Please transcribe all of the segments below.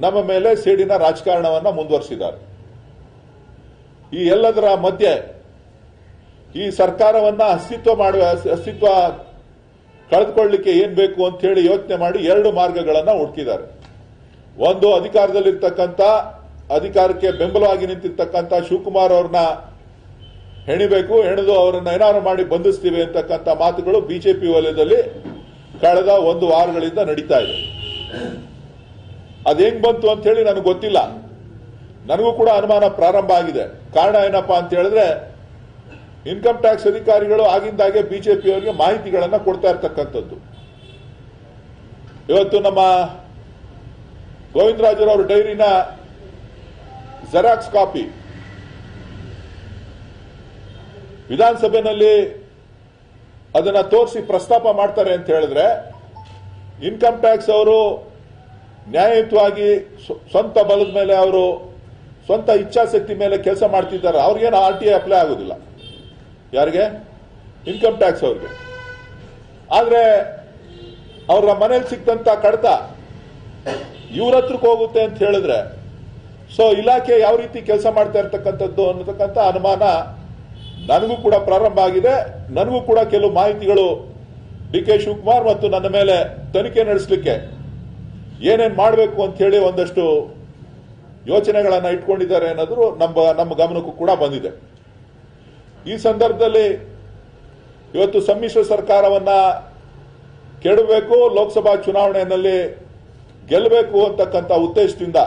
ನಮ್ಮ ಮೇಲೆ ಸೇಡಿನ ರಾಜಕಾರಣವನ್ನ ಮುಂದುವರಿಸಿದ್ದಾರೆ. ಈ ಎಲ್ಲದರ ಮಧ್ಯೆ ಈ ಸರ್ಕಾರವನ್ನ ಅಸ್ತಿತ್ವ ಕಳೆದುಕೊಳ್ಳಲಿಕ್ಕೆ ಏನ್ ಬೇಕು ಅಂತ ಹೇಳಿ ಯೋಚನೆ ಮಾಡಿ ಎರಡು ಮಾರ್ಗಗಳನ್ನ ಹುಡುಕಿದ್ದಾರೆ. ಒಂದು, ಅಧಿಕಾರದಲ್ಲಿರ್ತಕ್ಕಂಥ ಅಧಿಕಾರಕ್ಕೆ ಬೆಂಬಲವಾಗಿ ನಿಂತಿರ್ತಕ್ಕಂಥ ಶಿವಕುಮಾರ್ ಅವ್ರನ್ನ ಹೆಣಿಬೇಕು, ಹೆಣೆದು ಅವರನ್ನ ಏನಾರು ಮಾಡಿ ಬಂಧಿಸ್ತೀವಿ ಅಂತಕ್ಕಂಥ ಮಾತುಗಳು ಬಿಜೆಪಿ ವಲಯದಲ್ಲಿ ಕಳೆದ ಒಂದು ವಾರಗಳಿಂದ ನಡೀತಾ ಇದೆ. ಅದೇಂಗ್ ಬಂತು ಅಂತ ಹೇಳಿ ನನಗೆ ಗೊತ್ತಿಲ್ಲ. ನನಗೂ ಕೂಡ ಅನುಮಾನ ಪ್ರಾರಂಭ ಆಗಿದೆ. ಕಾರಣ ಏನಪ್ಪಾ ಅಂತ ಹೇಳಿದ್ರೆ, ಇನ್ಕಮ್ ಟ್ಯಾಕ್ಸ್ ಅಧಿಕಾರಿಗಳು ಆಗಿಂದಾಗೆ ಬಿಜೆಪಿಯವರಿಗೆ ಮಾಹಿತಿಗಳನ್ನ ಕೊಡ್ತಾ ಇರ್ತಕ್ಕಂಥದ್ದು. ಇವತ್ತು ನಮ್ಮ ಗೋವಿಂದರಾಜರವರ ಡೈರಿನ ಜೆರಾಕ್ಸ್ ಕಾಪಿ ವಿಧಾನಸಭೆಯಲ್ಲಿ ಅದನ್ನ ತೋರಿಸಿ ಪ್ರಸ್ತಾಪ ಮಾಡ್ತಾರೆ ಅಂತ ಹೇಳಿದ್ರೆ, ಇನ್ಕಮ್ ಟ್ಯಾಕ್ಸ್ ಅವರು ನ್ಯಾಯಯುತವಾಗಿ ಸ್ವಂತ ಬಲದ ಮೇಲೆ ಅವರು ಸ್ವಂತ ಇಚ್ಛಾಶಕ್ತಿ ಮೇಲೆ ಕೆಲಸ ಮಾಡ್ತಿದ್ದಾರೆ. ಅವ್ರಿಗೇನು RTI ಅಪ್ಲೈ ಆಗೋದಿಲ್ಲ. ಯಾರಿಗೆ? ಇನ್ಕಮ್ ಟ್ಯಾಕ್ಸ್ ಅವ್ರಿಗೆ. ಆದ್ರೆ ಅವರ ಮನೇಲಿ ಸಿಕ್ತಂತ ಕಡತ ಇವ್ರ ಹತ್ರಕ್ಕೆ ಹೋಗುತ್ತೆ ಅಂತ ಹೇಳಿದ್ರೆ, ಸೊ ಇಲಾಖೆ ಯಾವ ರೀತಿ ಕೆಲಸ ಮಾಡ್ತಾ ಇರ್ತಕ್ಕಂಥದ್ದು ಅನ್ನತಕ್ಕಂಥ ಅನುಮಾನ ನನಗೂ ಕೂಡ ಪ್ರಾರಂಭ ಆಗಿದೆ. ನನಗೂ ಕೂಡ ಕೆಲವು ಮಾಹಿತಿಗಳು DK ಶಿವಕುಮಾರ್ ಮತ್ತು ನನ್ನ ಮೇಲೆ ತನಿಖೆ ನಡೆಸಲಿಕ್ಕೆ ಏನೇನ್ ಮಾಡಬೇಕು ಅಂತ ಹೇಳಿ ಒಂದಷ್ಟು ಯೋಚನೆಗಳನ್ನ ಇಟ್ಕೊಂಡಿದ್ದಾರೆ ಅನ್ನೋದು ನಮ್ಮ ಗಮನಕ್ಕೂ ಕೂಡ ಬಂದಿದೆ. ಈ ಸಂದರ್ಭದಲ್ಲಿ ಇವತ್ತು ಸಮ್ಮಿಶ್ರ ಸರ್ಕಾರವನ್ನ ಕೆಡಬೇಕು, ಲೋಕಸಭಾ ಚುನಾವಣೆಯಲ್ಲಿ ಗೆಲ್ಲಬೇಕು ಅಂತಕ್ಕಂಥ ಉದ್ದೇಶದಿಂದ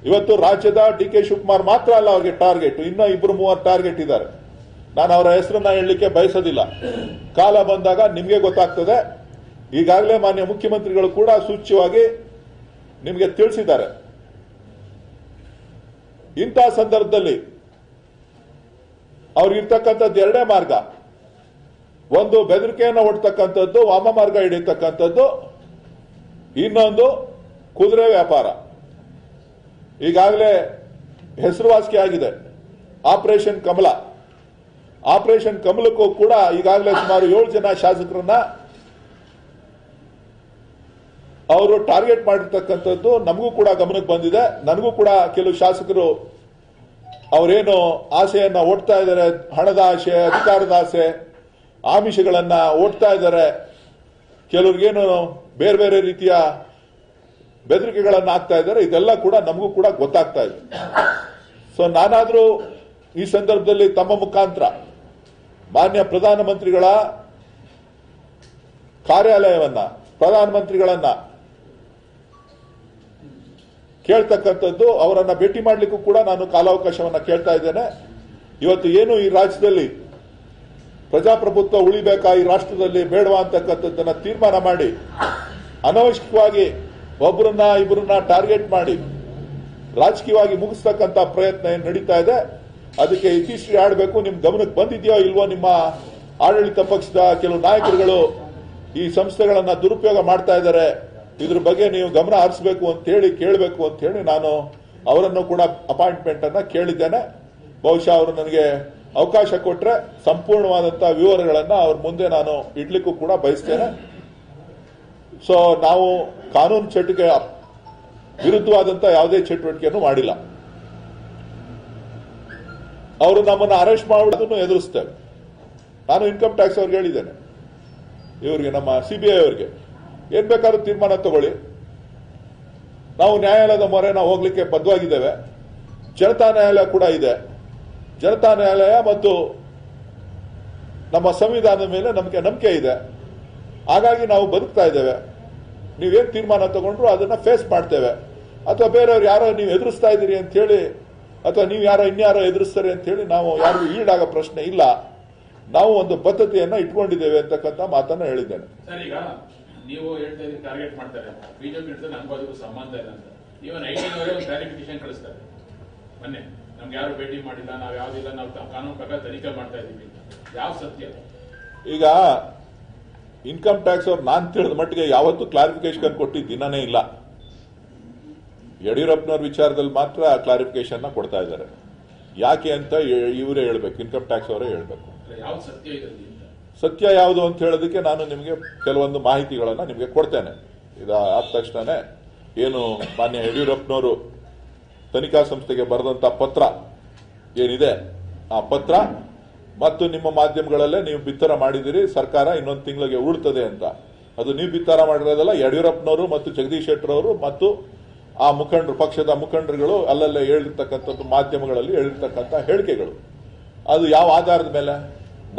ಇವತ್ತು ರಾಜ್ಯದ DK ಶಿವಕುಮಾರ್ ಮಾತ್ರ ಅಲ್ಲ ಅವರಿಗೆ ಟಾರ್ಗೆಟ್, ಇನ್ನೂ 2-3 ಟಾರ್ಗೆಟ್ ಇದ್ದಾರೆ. ನಾನು ಅವರ ಹೆಸರನ್ನ ಹೇಳಲಿಕ್ಕೆ ಬಯಸೋದಿಲ್ಲ. ಕಾಲ ಬಂದಾಗ ನಿಮಗೆ ಗೊತ್ತಾಗ್ತದೆ. ಈಗಾಗಲೇ ಮಾನ್ಯ ಮುಖ್ಯಮಂತ್ರಿಗಳು ಕೂಡ ಸೂಚ್ಯವಾಗಿ ನಿಮಗೆ ತಿಳಿಸಿದ್ದಾರೆ. ಇಂತಹ ಸಂದರ್ಭದಲ್ಲಿ ಅವ್ರಿಗಿರ್ತಕ್ಕಂಥದ್ದು ಎರಡೇ ಮಾರ್ಗ. ಒಂದು, ಬೆದರಿಕೆಯನ್ನು ಒಡ್ತಕ್ಕಂಥದ್ದು, ವಾಮಮಾರ್ಗ ಹಿಡಿಯತಕ್ಕಂಥದ್ದು. ಇನ್ನೊಂದು, ಕುದುರೆ ವ್ಯಾಪಾರ. ಈಗಾಗಲೇ ಹೆಸರುವಾಸಿ ಆಗಿದೆ ಆಪರೇಷನ್ ಕಮಲ. ಆಪರೇಷನ್ ಕಮಲಕ್ಕೂ ಕೂಡ ಈಗಾಗಲೇ ಸುಮಾರು 7 ಜನ ಶಾಸಕರನ್ನ ಅವರು ಟಾರ್ಗೆಟ್ ಮಾಡಿರ್ತಕ್ಕಂಥದ್ದು ನಮಗೂ ಕೂಡ ಗಮನಕ್ಕೆ ಬಂದಿದೆ. ನನಗೂ ಕೂಡ ಕೆಲವು ಶಾಸಕರು ಅವರೇನು ಆಸೆಯನ್ನ ಓಡ್ತಾ ಇದ್ದಾರೆ, ಹಣದ ಆಸೆ, ಅಧಿಕಾರದ ಆಸೆ, ಆಮಿಷಗಳನ್ನ ಓಡ್ತಾ ಇದ್ದಾರೆ. ಕೆಲವ್ರಿಗೇನು ಬೇರೆ ಬೇರೆ ರೀತಿಯ ಬೆದರಿಕೆಗಳನ್ನ ಆಗ್ತಾ ಇದ್ದಾರೆ. ಇದೆಲ್ಲ ಕೂಡ ನಮಗೂ ಕೂಡ ಗೊತ್ತಾಗ್ತಾ ಇದೆ. ಸೊ ನಾನಾದ್ರೂ ಈ ಸಂದರ್ಭದಲ್ಲಿ ತಮ್ಮ ಮುಖಾಂತರ ಮಾನ್ಯ ಪ್ರಧಾನಮಂತ್ರಿಗಳ ಕಾರ್ಯಾಲಯವನ್ನ, ಪ್ರಧಾನಮಂತ್ರಿಗಳನ್ನ ಕೇಳ್ತಕ್ಕಂಥದ್ದು, ಅವರನ್ನ ಭೇಟಿ ಮಾಡಲಿಕ್ಕೂ ಕೂಡ ನಾನು ಕಾಲಾವಕಾಶವನ್ನ ಕೇಳ್ತಾ ಇದ್ದೇನೆ. ಇವತ್ತು ಏನು ಈ ರಾಜ್ಯದಲ್ಲಿ ಪ್ರಜಾಪ್ರಭುತ್ವ ಉಳಿಬೇಕಾ, ಈ ರಾಷ್ಟ್ರದಲ್ಲಿ ಬೇಡವಾ ಅಂತಕ್ಕಂಥದ್ದನ್ನ ತೀರ್ಮಾನ ಮಾಡಿ ಅನವಶ್ಯಕವಾಗಿ ಒಬ್ಬರನ್ನ ಇಬ್ಬರನ್ನ ಟಾರ್ಗೆಟ್ ಮಾಡಿ ರಾಜಕೀಯವಾಗಿ ಮುಗಿಸ್ತಕ್ಕಂಥ ಪ್ರಯತ್ನ ಏನು ನಡೀತಾ ಇದೆ, ಅದಕ್ಕೆ ಇತಿಶ್ರೀ ಆಡಬೇಕು. ನಿಮ್ ಗಮನಕ್ಕೆ ಬಂದಿದೆಯೋ ಇಲ್ವೋ, ನಿಮ್ಮ ಆಡಳಿತ ಪಕ್ಷದ ಕೆಲವು ನಾಯಕರುಗಳು ಈ ಸಂಸ್ಥೆಗಳನ್ನ ದುರುಪಯೋಗ ಮಾಡ್ತಾ ಇದ್ದಾರೆ, ಇದ್ರ ಬಗ್ಗೆ ನೀವು ಗಮನ ಹರಿಸಬೇಕು ಅಂತ ಹೇಳಿ ಕೇಳಬೇಕು ಅಂತ ಹೇಳಿ ನಾನು ಅವರನ್ನು ಕೂಡ ಅಪಾಯಿಂಟ್ಮೆಂಟ್ ಅನ್ನ ಕೇಳಿದ್ದೇನೆ. ಬಹುಶಃ ಅವರು ನನಗೆ ಅವಕಾಶ ಕೊಟ್ಟರೆ ಸಂಪೂರ್ಣವಾದಂತಹ ವಿವರಗಳನ್ನ ಅವ್ರ ಮುಂದೆ ನಾನು ಇಡ್ಲಿಕ್ಕೂ ಕೂಡ ಬಯಸ್ತೇನೆ. ಸೊ ನಾವು ಕಾನೂನು ಚಟುವಟಿಕೆ ವಿರುದ್ಧವಾದಂತ ಯಾವುದೇ ಚಟುವಟಿಕೆಯನ್ನು ಮಾಡಿಲ್ಲ. ಅವರು ನಮ್ಮನ್ನು ಅರೆಸ್ಟ್ ಮಾಡೋದನ್ನು ಎದುರಿಸ್ತೇವೆ. ನಾನು ಇನ್ಕಮ್ ಟ್ಯಾಕ್ಸ್ ಅವ್ರಿಗೆ ಹೇಳಿದ್ದೇನೆ, ಇವರಿಗೆ ನಮ್ಮ CBI ಅವರಿಗೆ ಏನ್ ಬೇಕಾದ್ರೂ ತೀರ್ಮಾನ ತಗೊಳ್ಳಿ, ನಾವು ನ್ಯಾಯಾಲಯದ ಮೊರೆನ ಹೋಗ್ಲಿಕ್ಕೆ ಬದ್ಧವಾಗಿದ್ದೇವೆ. ಜನತಾ ನ್ಯಾಯಾಲಯ ಕೂಡ ಇದೆ. ಜನತಾ ನ್ಯಾಯಾಲಯ ಮತ್ತು ನಮ್ಮ ಸಂವಿಧಾನದ ಮೇಲೆ ನಮಗೆ ನಂಬಿಕೆ ಇದೆ. ಹಾಗಾಗಿ ನಾವು ಬದುಕ್ತಾ ಇದ್ದೇವೆ. ನೀವೇನ್ ತೀರ್ಮಾನ ತಗೊಂಡ್ರು ಅದನ್ನ ಫೇಸ್ ಮಾಡ್ತೇವೆ. ಅಥವಾ ಬೇರೆಯವ್ರು ಯಾರೋ ನೀವು ಎದುರಿಸ್ತಾ ಇದ್ದೀರಿ ಅಂತ ಹೇಳಿ, ಅಥವಾ ನೀವು ಯಾರೋ ಇನ್ಯಾರೋ ಎದುರಿಸ್ತಾರೆ ಅಂತ ಹೇಳಿ ನಾವು ಯಾರಿಗೂ ಈಡಾಗೋ ಪ್ರಶ್ನೆ ಇಲ್ಲ. ನಾವು ಒಂದು ಬದ್ಧತೆಯನ್ನ ಇಟ್ಕೊಂಡಿದ್ದೇವೆ ಅಂತಕ್ಕಂಥ ಮಾತನ್ನ ಹೇಳಿದ್ದೇನೆ. ಸರ್, ಈಗ ನೀವು ಹೇಳ್ತಾ ಇದ್ದೀರಿ ಟಾರ್ಗೆಟ್ ಮಾಡ್ತಾರೆ, ಬಿಜೆಪಿ ನಮಗೂ ಅದಕ್ಕೂ ಸಂಬಂಧ ಇಲ್ಲ ಅಂತ. ಇವನ್ ಐಟಿನವರೇ ಒಂದು ಕ್ಲಾರಿಫಿಕೇಶನ್ ಕಳಿಸ್ತಾರೆ. ಮೊನ್ನೆ ನಮ್ಗೆ ಯಾರು ಭೇಟಿ ಮಾಡಿಲ್ಲ, ನಾವು ಯಾವ್ದಿಲ್ಲ, ನಾವು ಕಾನೂನು ಪ್ರಕಾರ ತನಿಖೆ ಮಾಡ್ತಾ ಇದೀವಿ. ಯಾವ ಸತ್ಯ? ಈಗ ಇನ್ಕಮ್ ಟ್ಯಾಕ್ಸ್ ಅವ್ರು ನಾನ್ ತಿಳಿದ ಮಟ್ಟಿಗೆ ಯಾವತ್ತೂ ಕ್ಲಾರಿಫಿಕೇಶನ್ ಕೊಟ್ಟಿದ್ದ ದಿನನೇ ಇಲ್ಲ. ಯಡಿಯೂರಪ್ಪನವ್ರ ವಿಚಾರದಲ್ಲಿ ಮಾತ್ರ ಕ್ಲಾರಿಫಿಕೇಶನ್ ಕೊಡ್ತಾ ಇದ್ದಾರೆ. ಯಾಕೆ ಅಂತ ಇವರೇ ಹೇಳ್ಬೇಕು, ಇನ್ಕಮ್ ಟ್ಯಾಕ್ಸ್ ಅವರೇ ಹೇಳ್ಬೇಕು. ಸತ್ಯ ಯಾವುದು ಅಂತ ಹೇಳೋದಕ್ಕೆ ನಾನು ನಿಮಗೆ ಕೆಲವೊಂದು ಮಾಹಿತಿಗಳನ್ನ ನಿಮಗೆ ಕೊಡ್ತೇನೆ. ಇದು ಆದ ತಕ್ಷಣನೇ ಏನು ಮಾನ್ಯ ಯಡಿಯೂರಪ್ಪನವರು ತನಿಖಾ ಸಂಸ್ಥೆಗೆ ಬರೆದಂತ ಪತ್ರ ಏನಿದೆ ಆ ಪತ್ರ ಮತ್ತು ನಿಮ್ಮ ಮಾಧ್ಯಮಗಳಲ್ಲೇ ನೀವು ಬಿತ್ತರ ಮಾಡಿದಿರಿ, ಸರ್ಕಾರ ಇನ್ನೊಂದು ತಿಂಗಳಿಗೆ ಉರುಳ್ತದೆ ಅಂತ. ಅದು ನೀವು ಬಿತ್ತರ ಮಾಡಿರೋದಲ್ಲ, ಯಡಿಯೂರಪ್ಪನವರು ಮತ್ತು ಜಗದೀಶ್ ಶೆಟ್ಟರ್ ಅವರು ಮತ್ತು ಆ ಮುಖಂಡರು, ಪಕ್ಷದ ಮುಖಂಡರುಗಳು ಅಲ್ಲಲ್ಲೇ ಹೇಳಿರ್ತಕ್ಕಂಥದ್ದು, ಮಾಧ್ಯಮಗಳಲ್ಲಿ ಹೇಳಿರ್ತಕ್ಕಂಥ ಹೇಳಿಕೆಗಳು. ಅದು ಯಾವ ಆಧಾರದ ಮೇಲೆ?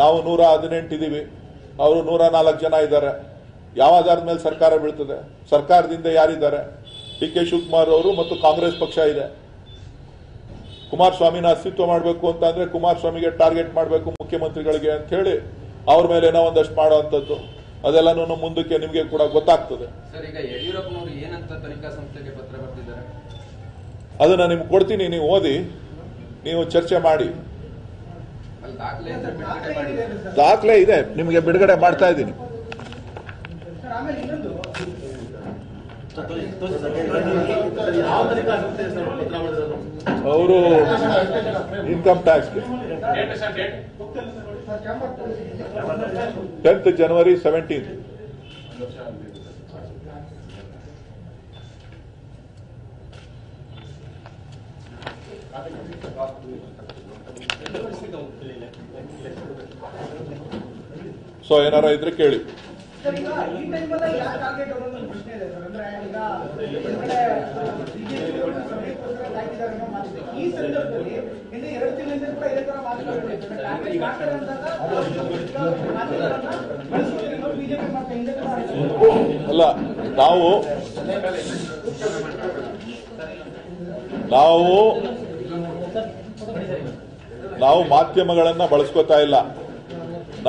ನಾವು 118 ಇದ್ದೀವಿ, ಅವರು 104 ಜನ ಇದ್ದಾರೆ. ಯಾವ ಆಧಾರದ ಮೇಲೆ ಸರ್ಕಾರ ಬೀಳ್ತದೆ? ಸರ್ಕಾರದಿಂದ ಯಾರಿದ್ದಾರೆ? ಡಿ ಕೆ ಶಿವಕುಮಾರ್ ಅವರು ಮತ್ತು ಕಾಂಗ್ರೆಸ್ ಪಕ್ಷ ಇದೆ. ಕುಮಾರಸ್ವಾಮಿನ ಅಸ್ತಿತ್ವ ಮಾಡಬೇಕು ಅಂತ ಅಂದ್ರೆ ಕುಮಾರಸ್ವಾಮಿಗೆ ಟಾರ್ಗೆಟ್ ಮಾಡಬೇಕು ಮುಖ್ಯಮಂತ್ರಿಗಳಿಗೆ ಅಂತ ಹೇಳಿ ಅವ್ರ ಮೇಲೆ ಏನೋ ಒಂದಷ್ಟು ಮಾಡುವಂಥದ್ದು, ಅದೆಲ್ಲನೂ ಮುಂದಕ್ಕೆ ನಿಮಗೆ ಕೂಡ ಗೊತ್ತಾಗ್ತದೆ. ಸರ್, ಈಗ ಯಡಿಯೂರಪ್ಪನವರು ಏನಂತ ತನಿಖಾ ಸಂಸ್ಥೆಗೆ ಪತ್ರ ಬರೆದಿದ್ದಾರೆ? ಅದನ್ನ ನಿಮ್ಗೆ ಕೊಡ್ತೀನಿ, ನೀವು ಓದಿ, ನೀವು ಚರ್ಚೆ ಮಾಡಿ. ದಾಖಲೆ ಇದೆ, ನಿಮಗೆ ಬಿಡುಗಡೆ ಮಾಡ್ತಾ ಇದ್ದೀನಿ. ಅವರು income ಟ್ಯಾಕ್ಸ್ಗೆ 10th January 17th. So ಏನಾರ ಇದ್ರೆ ಕೇಳಿ. ಸರ್, ಈಗ ಈ ಟೈಮಲ್ಲಿ ಯಾವ ಟಾರ್ಗೆಟ್ ಅನ್ನೋದು ಪ್ರಶ್ನೆ ಇದೆ ಸರ್. ಅಂದ್ರೆ ಈಗ ಈ ಸಂದರ್ಭದಲ್ಲಿ ಇನ್ನು 2 ತಿಂಗಳಿಂದ ಕೂಡ ಇದೇ ತರ ಮಾತುಗಳು ಟಾರ್ಗೆಟ್ ಮಾಡ್ತಾರೆ ಅಂದಾಗ ಬಿಜೆಪಿ ಮತ್ತೆ ಹಿಂದೆ ಅಲ್ಲ, ನಾವು ಮಾಧ್ಯಮಗಳನ್ನ ಬಳಸ್ಕೋತಾ ಇಲ್ಲ.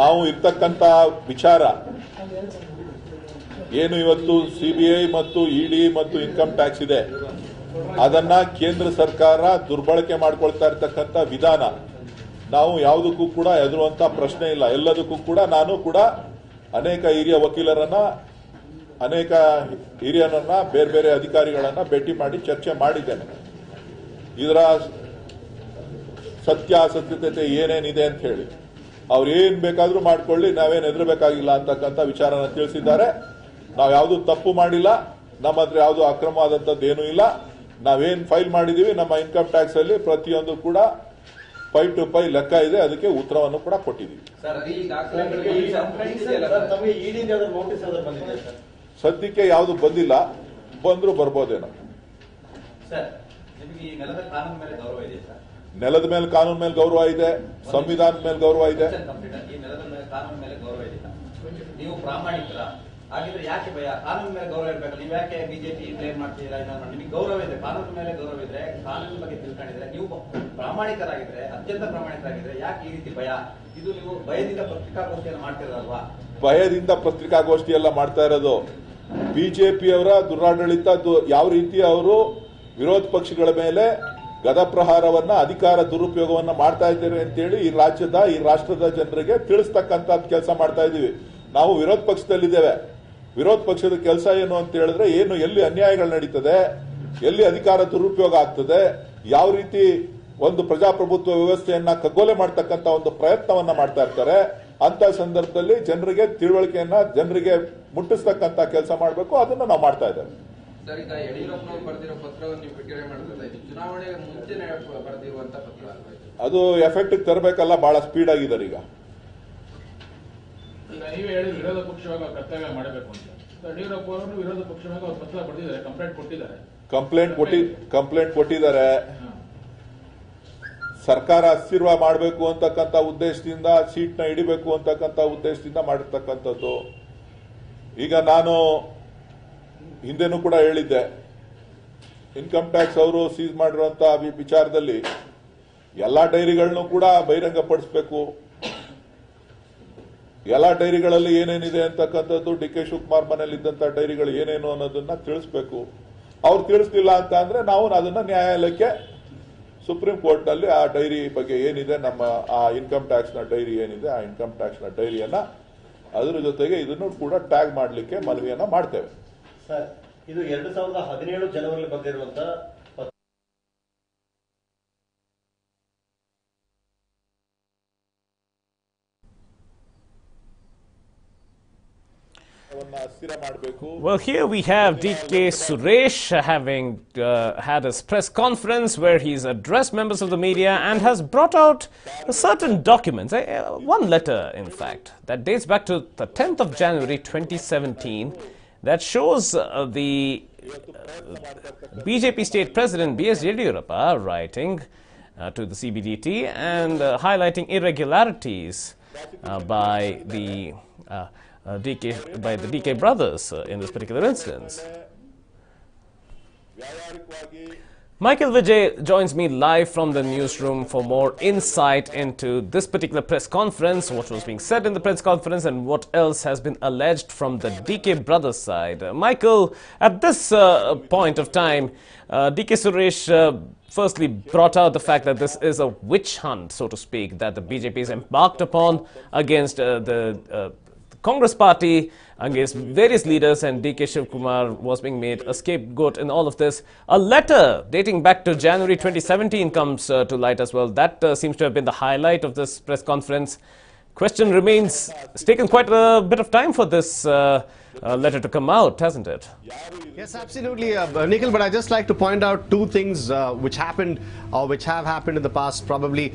ನಾವು ಇರ್ತಕ್ಕಂಥ ವಿಚಾರ ಏನು ಇವತ್ತು ಸಿಬಿಐ ಮತ್ತು ಇಡಿ ಮತ್ತು ಇನ್ಕಮ್ ಟ್ಯಾಕ್ಸ್ ಇದೆ, ಅದನ್ನ ಕೇಂದ್ರ ಸರ್ಕಾರ ದುರ್ಬಳಕೆ ಮಾಡ್ಕೊಳ್ತಾ ಇರ್ತಕ್ಕಂಥ ವಿಧಾನ ನಾವು ಯಾವುದಕ್ಕೂ ಕೂಡ ಎದುರುವಂತ ಪ್ರಶ್ನೆ ಇಲ್ಲ. ಎಲ್ಲದಕ್ಕೂ ಕೂಡ ನಾನು ಕೂಡ ಅನೇಕ ಹಿರಿಯ ವಕೀಲರನ್ನ, ಅನೇಕ ಹಿರಿಯರನ್ನ, ಬೇರೆ ಬೇರೆ ಅಧಿಕಾರಿಗಳನ್ನ ಭೇಟಿ ಮಾಡಿ ಚರ್ಚೆ ಮಾಡಿದ್ದೇನೆ. ಇದರ ಸತ್ಯಾಸತ್ಯತೆ ಏನೇನಿದೆ ಅಂತ ಹೇಳಿ ಅವ್ರು ಏನ್ ಬೇಕಾದ್ರೂ ಮಾಡ್ಕೊಳ್ಳಿ, ನಾವೇನು ಹೆದರಬೇಕಾಗಿಲ್ಲ ಅಂತಕ್ಕಂಥ ವಿಚಾರನ ತಿಳಿಸಿದ್ದಾರೆ. ನಾವು ಯಾವುದು ತಪ್ಪು ಮಾಡಿಲ್ಲ, ನಮ್ಮ ಹತ್ರ ಯಾವುದು ಅಕ್ರಮವಾದಂಥದ್ದು ಏನೂ ಇಲ್ಲ. ನಾವೇನ್ ಫೈಲ್ ಮಾಡಿದೀವಿ ನಮ್ಮ ಇನ್ಕಮ್ ಟ್ಯಾಕ್ಸ್ ಅಲ್ಲಿ ಪ್ರತಿಯೊಂದು ಕೂಡ ಪೈ ಟು ಪೈ ಲೆಕ್ಕ ಇದೆ, ಅದಕ್ಕೆ ಉತ್ತರವನ್ನು ಕೂಡ ಕೊಟ್ಟಿದ್ದೀವಿ. ಸದ್ಯಕ್ಕೆ ಯಾವುದು ಬಂದಿಲ್ಲ, ಬಂದ್ರು ಬರ್ಬೋದೇನೋ. ನೆಲದ ಮೇಲೆ ಕಾನೂನು ಮೇಲೆ ಗೌರವ ಇದೆ, ಸಂವಿಧಾನದ ಮೇಲೆ ಗೌರವ ಇದೆ. ನೀವು ಪ್ರಾಮಾಣಿಕರ ಹಾಗಿದ್ರೆ ಯಾಕೆ ಭಯ? ಕಾನೂನು ಮೇಲೆ ಗೌರವ ಇರಬೇಕು. ನೀವು ಯಾಕೆ ಬಿಜೆಪಿ ಬ್ಲೇಮ್ ಮಾಡ್ತೀರಾ? ನಿಮಗೆ ಗೌರವ ಇದೆ, ಕಾನೂನು ಮೇಲೆ ಗೌರವ ಇದ್ರೆ, ಕಾನೂನು ಬಗ್ಗೆ ತಿಳ್ಕೊಂಡಿದ್ರೆ, ನೀವು ಪ್ರಾಮಾಣಿಕರಾಗಿದ್ರೆ, ಅತ್ಯಂತ ಪ್ರಾಮಾಣಿಕರಾಗಿದ್ರೆ ಯಾಕೆ ಈ ರೀತಿ ಭಯ? ಇದು ನೀವು ಭಯದಿಂದ ಪತ್ರಿಕಾಗೋಷ್ಠಿಯನ್ನು ಮಾಡ್ತಿರೋದಲ್ವಾ? ಭಯದಿಂದ ಪತ್ರಿಕಾಗೋಷ್ಠಿ ಎಲ್ಲ ಮಾಡ್ತಾ ಇರೋದು ಬಿಜೆಪಿಯವರ ದುರಾಡಳಿತ. ಯಾವ ರೀತಿ ಅವರು ವಿರೋಧ ಪಕ್ಷಗಳ ಮೇಲೆ ಗದಪ್ರಹಾರವನ್ನ, ಅಧಿಕಾರ ದುರುಪಯೋಗವನ್ನ ಮಾಡ್ತಾ ಇದ್ದಾರೆ ಅಂತೇಳಿ ಈ ರಾಜ್ಯದ, ಈ ರಾಷ್ಟ್ರದ ಜನರಿಗೆ ತಿಳಿಸ್ತಕ್ಕಂಥ ಕೆಲಸ ಮಾಡ್ತಾ ಇದ್ದೀವಿ. ನಾವು ವಿರೋಧ ಪಕ್ಷದಲ್ಲಿದ್ದೇವೆ. ವಿರೋಧ ಪಕ್ಷದ ಕೆಲಸ ಏನು ಅಂತ ಹೇಳಿದ್ರೆ, ಏನು ಎಲ್ಲಿ ಅನ್ಯಾಯಗಳು ನಡೀತದೆ, ಎಲ್ಲಿ ಅಧಿಕಾರ ದುರುಪಯೋಗ ಆಗ್ತದೆ, ಯಾವ ರೀತಿ ಒಂದು ಪ್ರಜಾಪ್ರಭುತ್ವ ವ್ಯವಸ್ಥೆಯನ್ನ ಕಗ್ಗೊಲೆ ಮಾಡ್ತಕ್ಕಂಥ ಒಂದು ಪ್ರಯತ್ನವನ್ನ ಮಾಡ್ತಾ ಇರ್ತಾರೆ. ಅಂತ ಸಂದರ್ಭದಲ್ಲಿ ಜನರಿಗೆ ತಿಳುವಳಿಕೆಯನ್ನ, ಜನರಿಗೆ ಮುಟ್ಟಿಸ್ತಕ್ಕಂಥ ಕೆಲಸ ಮಾಡಬೇಕು, ಅದನ್ನ ನಾವು ಮಾಡ್ತಾ ಇದ್ದೇವೆ. ಸರ್, ಈಗ ಯಡಿಯೂರಪ್ಪನವರು ಬರೆದಿರೋ ಪತ್ರವನ್ನು ನೀವು ಬಿಡುಗಡೆ ಮಾಡಿದ್ರೆ ಇದು ಚುನಾವಣೆಗೆ ಮುಂಚೆನೆ ಬರೆದಿರುವಂತ ಪತ್ರ ಅಲ್ವಾ? ಅದು ಎಫೆಕ್ಟ್ ತರಬೇಕಲ್ಲ, ಬಹಳ ಸ್ಪೀಡ್ ಆಗಿದ್ದಾರೆ ಈಗ. ನೀವೇ ಹೇಳಿ ವಿರೋಧ ಪಕ್ಷವಾಗ ಕರ್ತವ್ಯ ಮಾಡಬೇಕು ಅಂತ. ಯಡಿಯೂರಪ್ಪ ಅವರು ವಿರೋಧ ಪಕ್ಷವಾಗ ಅವ್ರು ಪತ್ರ ಬರೆದಿದ್ದಾರೆ, ಕಂಪ್ಲೇಂಟ್ ಕೊಟ್ಟಿದ್ದಾರೆ. ಸರ್ಕಾರ ಅಸ್ಥಿರ ಮಾಡಬೇಕು ಅಂತಕ್ಕಂಥ ಉದ್ದೇಶದಿಂದ, ಸೀಟ್ನ ಹಿಡಿಬೇಕು ಅಂತಕ್ಕಂಥ ಉದ್ದೇಶದಿಂದ ಮಾಡಿರ್ತಕ್ಕಂಥದ್ದು. ಈಗ ನಾನು ಹಿಂದೆನೂ ಕೂಡ ಹೇಳಿದ್ದೆ, ಇನ್ಕಮ್ ಟ್ಯಾಕ್ಸ್ ಅವರು ಸೀಸ್ ಮಾಡಿರುವಂತಹ ವಿಚಾರದಲ್ಲಿ ಎಲ್ಲಾ ಡೈರಿಗಳನ್ನು ಕೂಡ ಬಹಿರಂಗಪಡಿಸಬೇಕು. ಎಲ್ಲಾ ಡೈರಿಗಳಲ್ಲಿ ಏನೇನಿದೆ ಅಂತಕ್ಕಂಥದ್ದು, ಡಿ ಕೆ ಶಿವಕುಮಾರ್ ಮನೇಲಿ ಇದ್ದಂತ ಡೈರಿಗಳು ಏನೇನು ಅನ್ನೋದನ್ನ ತಿಳಿಸಬೇಕು. ಅವ್ರು ತಿಳಿಸ್ಲಿಲ್ಲ ಅಂತ ಅಂದ್ರೆ ನಾವು ಅದನ್ನ ನ್ಯಾಯಾಲಯಕ್ಕೆ, ಸುಪ್ರೀಂ ಕೋರ್ಟ್ ನಲ್ಲಿ ಆ ಡೈರಿ ಬಗ್ಗೆ ಏನಿದೆ, ನಮ್ಮ ಆ ಇನ್ಕಮ್ ಟ್ಯಾಕ್ಸ್ ನ ಡೈರಿ ಏನಿದೆ, ಆ ಇನ್ಕಮ್ ಟ್ಯಾಕ್ಸ್ ನ ಡೈರಿಯನ್ನ ಅದರ ಜೊತೆಗೆ ಇದನ್ನು ಕೂಡ ಟ್ಯಾಗ್ ಮಾಡಲಿಕ್ಕೆ ಮನವಿಯನ್ನ ಮಾಡ್ತೇವೆ. ಸರ್, ಇದು 2017 ಜನವರಿ ಬಂದಿರುವಂತ ಸ್ಥಿರ ಮಾಡಬೇಕು. Well, here we have DK Suresh having had his press conference where he's addressed members of the media and has brought out certain documents, one letter in fact, that dates back to the 10th of January 2017 that shows the BJP state president B.S. Yediyurappa writing to the CBDT and highlighting irregularities by the DK brothers in this particular instance. Michael Vijay joins me live from the newsroom for more insight into this particular press conference, what was being said in the press conference and what else has been alleged from the DK brothers side. Michael, at this point of time, DK Suresh firstly brought out the fact that this is a witch hunt, so to speak, that the BJP is embarked upon against the Congress party, against various leaders, and DK Shivkumar was being made a scapegoat in all of this. A letter dating back to January 2017 comes to light as well. That seems to have been the highlight of this press conference. Question remains, it's taken quite a bit of time for this letter to come out, hasn't it? Yes, absolutely, Nikhil, but I'd just like to point out two things which happened or which have happened in the past. Probably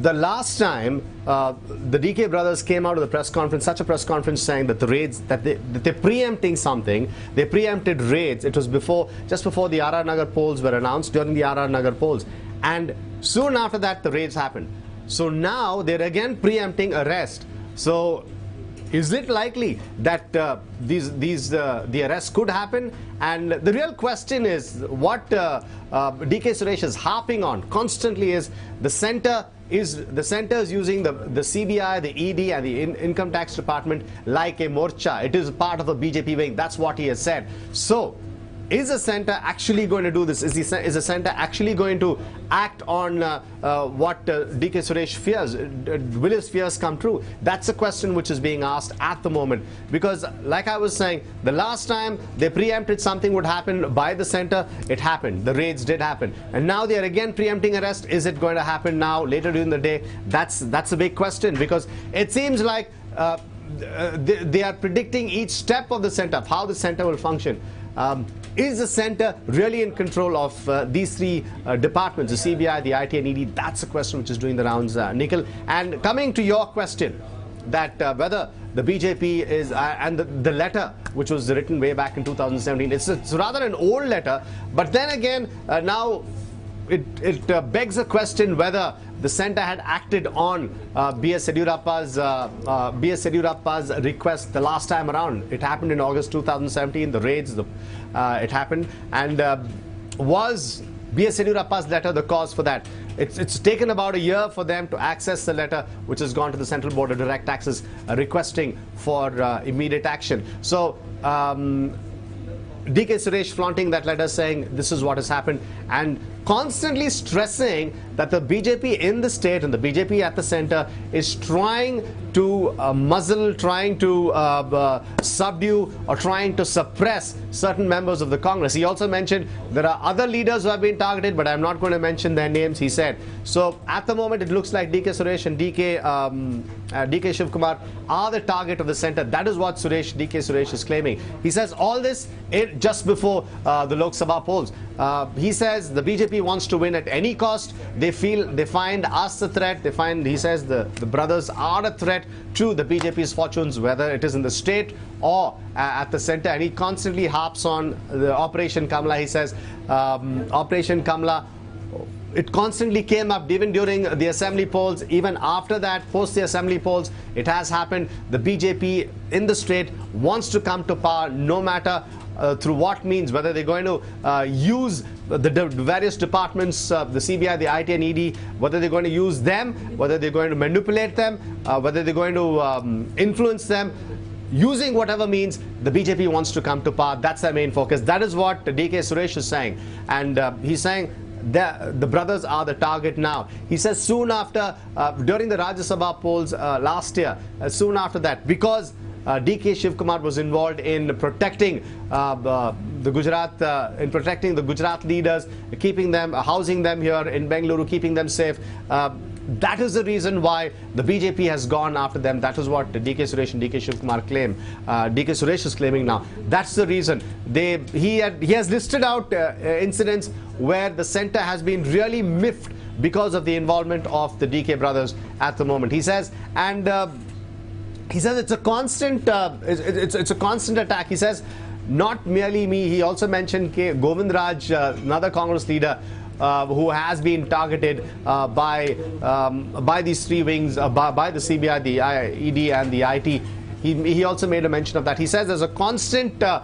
the last time the DK brothers came out of the press conference, such a press conference, saying that the raids, that they're preempting something, they preempted raids. It was just before the RR Nagar polls were announced, during the RR Nagar polls, and soon after that the raids happened. So now they're again preempting arrest. So is it likely that the arrests could happen? And the real question is what DK Suresh is harping on constantly is the center is using the CBI, the ED and the Income Tax Department like a morcha. It is part of a BJP wing. That's what he has said. So is the center actually going to do this? Is the center actually going to act on what DK Suresh fears? Will his fears come true? That's a question which is being asked at the moment. Because like I was saying, the last time they preempted something would happen by the center, it happened. The raids did happen. And now they are again preempting arrest. Is it going to happen now, later during the day? That's a big question, because it seems like they are predicting each step of the center, how the center will function. Is the center really in control of these three departments, the CBI, the IT and ED? That's a question which is doing the rounds, Nikhil. And coming to your question, that whether the BJP is, and the letter which was written way back in 2017, it's rather an old letter, but then again, now it begs a question whether the center had acted on B.S. Yediyurappa's request the last time around. It happened in August 2017, the raids, it happened, and was B.S. Yediyurappa's letter the cause for that? It's taken about a year for them to access the letter, which has gone to the Central Board of Direct Taxes requesting for immediate action. So DK Suresh flaunting that letter, saying this is what has happened, and constantly stressing that the BJP in the state and the BJP at the center is trying to muzzle, trying to subdue or trying to suppress certain members of the Congress. He also mentioned there are other leaders who have been targeted, but I'm not going to mention their names, he said. So at the moment it looks like DK Suresh and DK Shivkumar are the target of the center. That is what DK Suresh is claiming. He says all this just before the Lok Sabha polls. He says the BJP wants to win at any cost. They find us a threat. He says the brothers are a threat to the BJP's fortunes, whether it is in the state or at the center. And he constantly harps on the Operation Kamla. He says Operation Kamla, it constantly came up even during the assembly polls. Even after that, post the assembly polls, it has happened. The BJP in the state wants to come to power, no matter through what means, whether they're going to use the various departments, the CBI, the IT and ED, whether they're going to use them, whether they're going to manipulate them, whether they're going to influence them. Using whatever means, the BJP wants to come to power. That's their main focus. That is what DK Suresh is saying. And he's saying the brothers are the target now. He says soon after, during the Rajya Sabha polls last year, soon after that, because DK Shivkumar was involved in protecting the Gujarat leaders, keeping them, housing them here in Bengaluru, keeping them safe. that is the reason why the BJP has gone after them. That is what DK Suresh and DK Shivkumar claim. DK Suresh is claiming now. That's the reason. He has listed out incidents where the centre has been really miffed because of the involvement of the DK brothers at the moment. He says, and he says it's a constant it's a constant attack. He says, not merely me. He also mentioned Govind Raj, another Congress leader, who has been targeted by these three wings, by the CBI, the ED and the IT. He also made a mention of that. He says there's a constant, the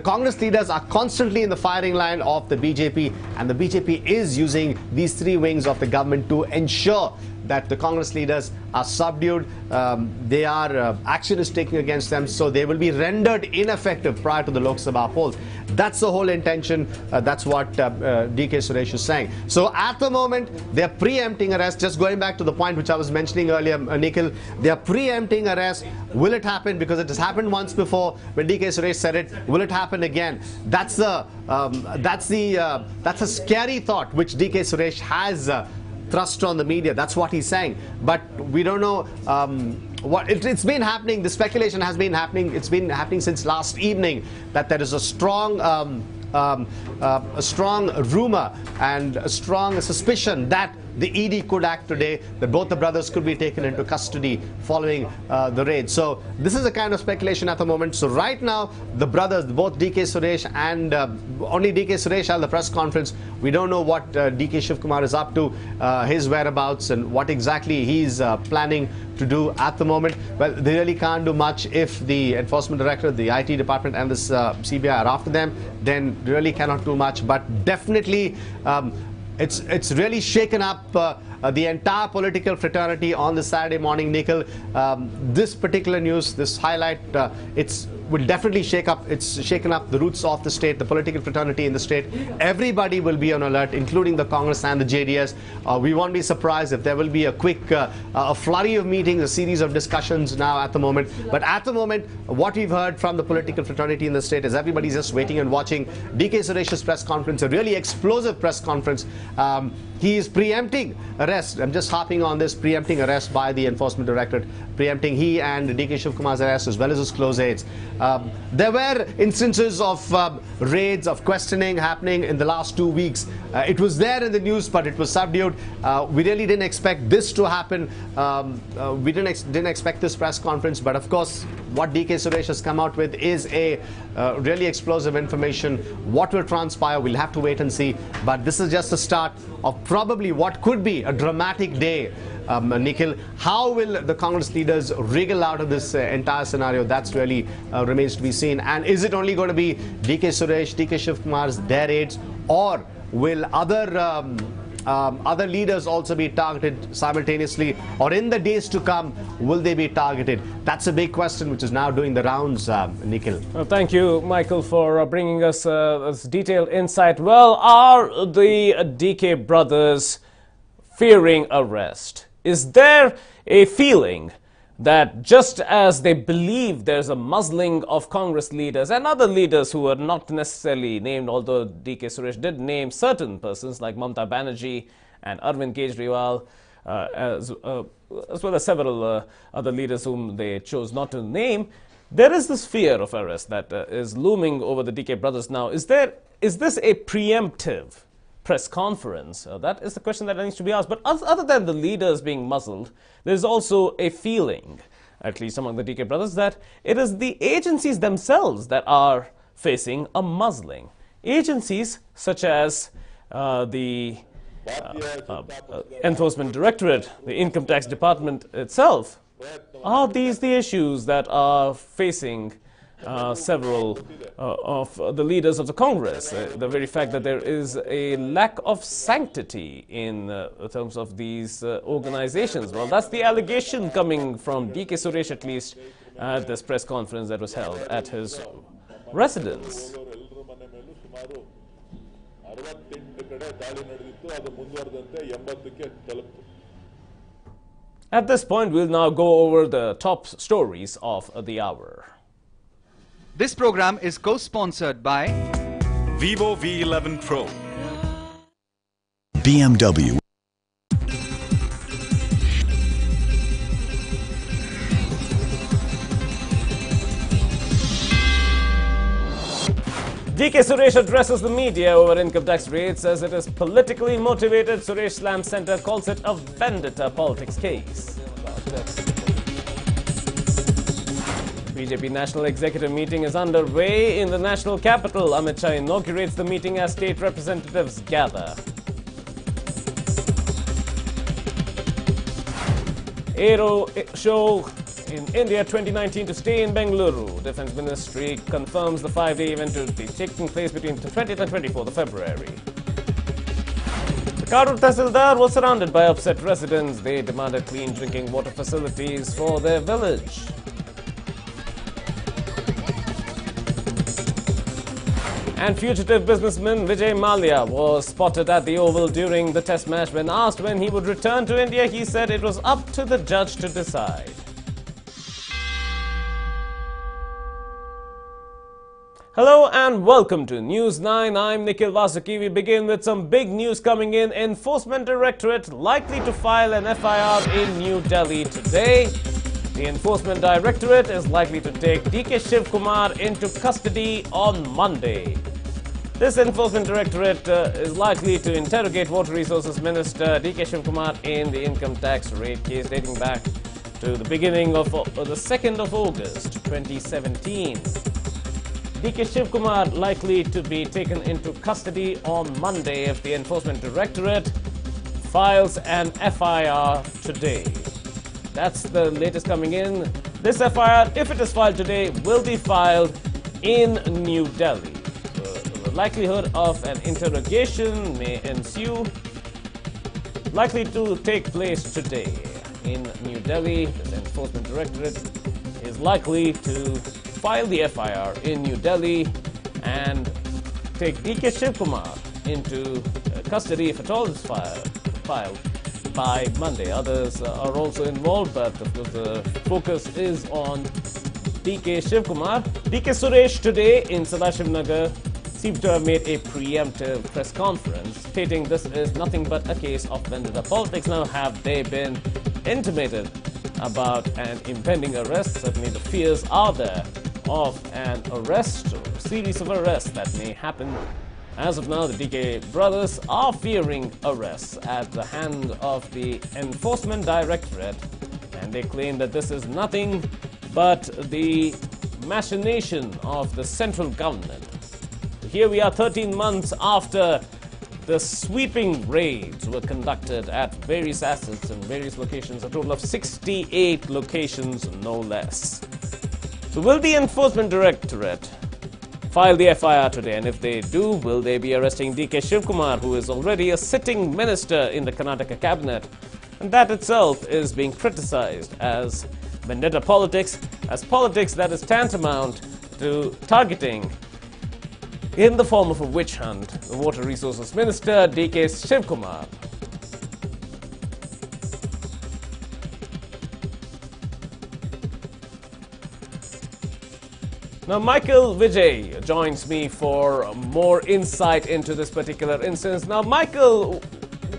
Congress leaders are constantly in the firing line of the BJP, and the BJP is using these three wings of the government to ensure that the Congress leaders are subdued. Action is taken against them, so they will be rendered ineffective prior to the Lok Sabha polls. That's the whole intention. That's what DK Suresh is saying. So at the moment, they're preempting arrest. Just going back to the point which I was mentioning earlier, Nikhil, they're preempting arrest. Will it happen? Because it has happened once before when DK Suresh said it. Will it happen again? That's a scary thought which DK Suresh has thrust on the media. That's what he's saying. But we don't know it's been happening. The speculation has been happening. It's been happening since last evening that there is a strong rumor and a strong suspicion that the ED could act today, that both the brothers could be taken into custody following the raid. So this is a kind of speculation at the moment. So right now, the brothers, both DK Suresh and only DK Suresh held the press conference. We don't know what DK Shivkumar is up to, his whereabouts, and what exactly he's planning to do at the moment. Well, they really can't do much if the Enforcement Director, the IT department and the CBI are after them. Then really cannot do much. But definitely it's really shaken up the entire political fraternity on the Saturday morning, Nikhil. This particular news, this highlight, will definitely shaken up the roots of the state, the political fraternity in the state. Everybody will be on alert, including the Congress and the JDS. We won't be surprised if there will be a quick a flurry of meetings, a series of discussions now at the moment. But at the moment, what we've heard from the political fraternity in the state is everybody's just waiting and watching DK Suresh's press conference, a really explosive press conference. He is preempting arrest. I'm just harping on this, preempting arrest by the Enforcement Directorate, preempting he and DK Shivkumar's arrest as well as his close aides. There were instances of raids, of questioning happening in the last 2 weeks. It was there in the news, but it was subdued. We really didn't expect this to happen. We didn't expect this press conference, but of course, what DK Suresh has come out with is a really explosive information. What will transpire, we'll have to wait and see. But this is just the start of probably what could be a dramatic day. Nikhil, how will the Congress leaders wriggle out of this entire scenario? That's really remains to be seen. And is it only going to be DK Suresh, DK Shivkumar's, their aides, or will other leaders also be targeted simultaneously, or in the days to come, will they be targeted? That's a big question which is now doing the rounds, Nikhil. Well, thank you, Michael, for bringing us this detailed insight. Well, are the DK brothers fearing arrest? Is there a feeling that just as they believe there's a muzzling of Congress leaders and other leaders who are not necessarily named, although DK Suresh did name certain persons like Mamata Banerjee and Arvind Kejriwal, as well as several other leaders whom they chose not to name, there is this fear of arrest that is looming over the DK brothers now. Is this a preemptive press conference? That is the question that needs to be asked. But other than the leaders being muzzled, there's also a feeling, at least among the DK brothers, that it is the agencies themselves that are facing a muzzling. Agencies such as the Enforcement Directorate, the Income Tax Department itself. Are these the issues that are facing several of the leaders of the Congress? The very fact that there is a lack of sanctity in terms of these organizations. Well, that's the allegation coming from DK Suresh, at least, at this press conference that was held at his residence. At this point, we'll now go over the top stories of the hour. This program is co-sponsored by Vivo V11 Pro, BMW. DK Suresh addresses the media over income tax rate, says it is politically motivated. Suresh Slam Center calls it a vendetta politics case. BJP National Executive Meeting is underway in the national capital. Amit Shah inaugurates the meeting as state representatives gather. Aero Show in India 2019 to stay in Bengaluru. Defence Ministry confirms the 5-day event to be taking place between the 20th and 24th of February. The Karur Tehsildar was surrounded by upset residents. They demanded clean drinking water facilities for their village. And fugitive businessman Vijay Mallya was spotted at the Oval during the test match. When asked when he would return to India, he said it was up to the judge to decide. Hello and welcome to News 9. I'm Nikhil Vasuki. We begin with some big news coming in. Enforcement Directorate likely to file an FIR in New Delhi today. The Enforcement Directorate is likely to take DK Shivkumar into custody on Monday. This Enforcement Directorate is likely to interrogate Water Resources Minister DK Shivkumar in the income tax rate case dating back to the beginning of the 2nd of August 2017. DK Shivkumar likely to be taken into custody on Monday if the Enforcement Directorate files an FIR today. That's the latest coming in. This FIR, if it is filed today, will be filed in New Delhi. The likelihood of an interrogation may ensue, likely to take place today in New Delhi. The Enforcement Directorate is likely to file the FIR in New Delhi and take DK Shivkumar into custody if at all is filed by Monday. Others are also involved, but of course the focus is on DK Shivkumar. DK Suresh today in Sadashivnagar seems to have made a preemptive press conference stating this is nothing but a case of vendetta politics. Now, have they been intimated about an impending arrest? Certainly the fears are there of an arrest or a series of arrests that may happen. As of now, the DK brothers are fearing arrests at the hand of the Enforcement Directorate, and they claim that this is nothing but the machination of the central government. Here we are 13 months after the sweeping raids were conducted at various assets and various locations, a total of 68 locations, no less. So will the Enforcement Directorate file the FIR today? And if they do, will they be arresting DK Shivkumar, who is already a sitting minister in the Karnataka cabinet? And that itself is being criticized as vendetta politics, as politics that is tantamount to targeting, in the form of a witch hunt, the Water Resources Minister DK Shivkumar. Now, Michael Vijay joins me for more insight into this particular instance. Now, Michael,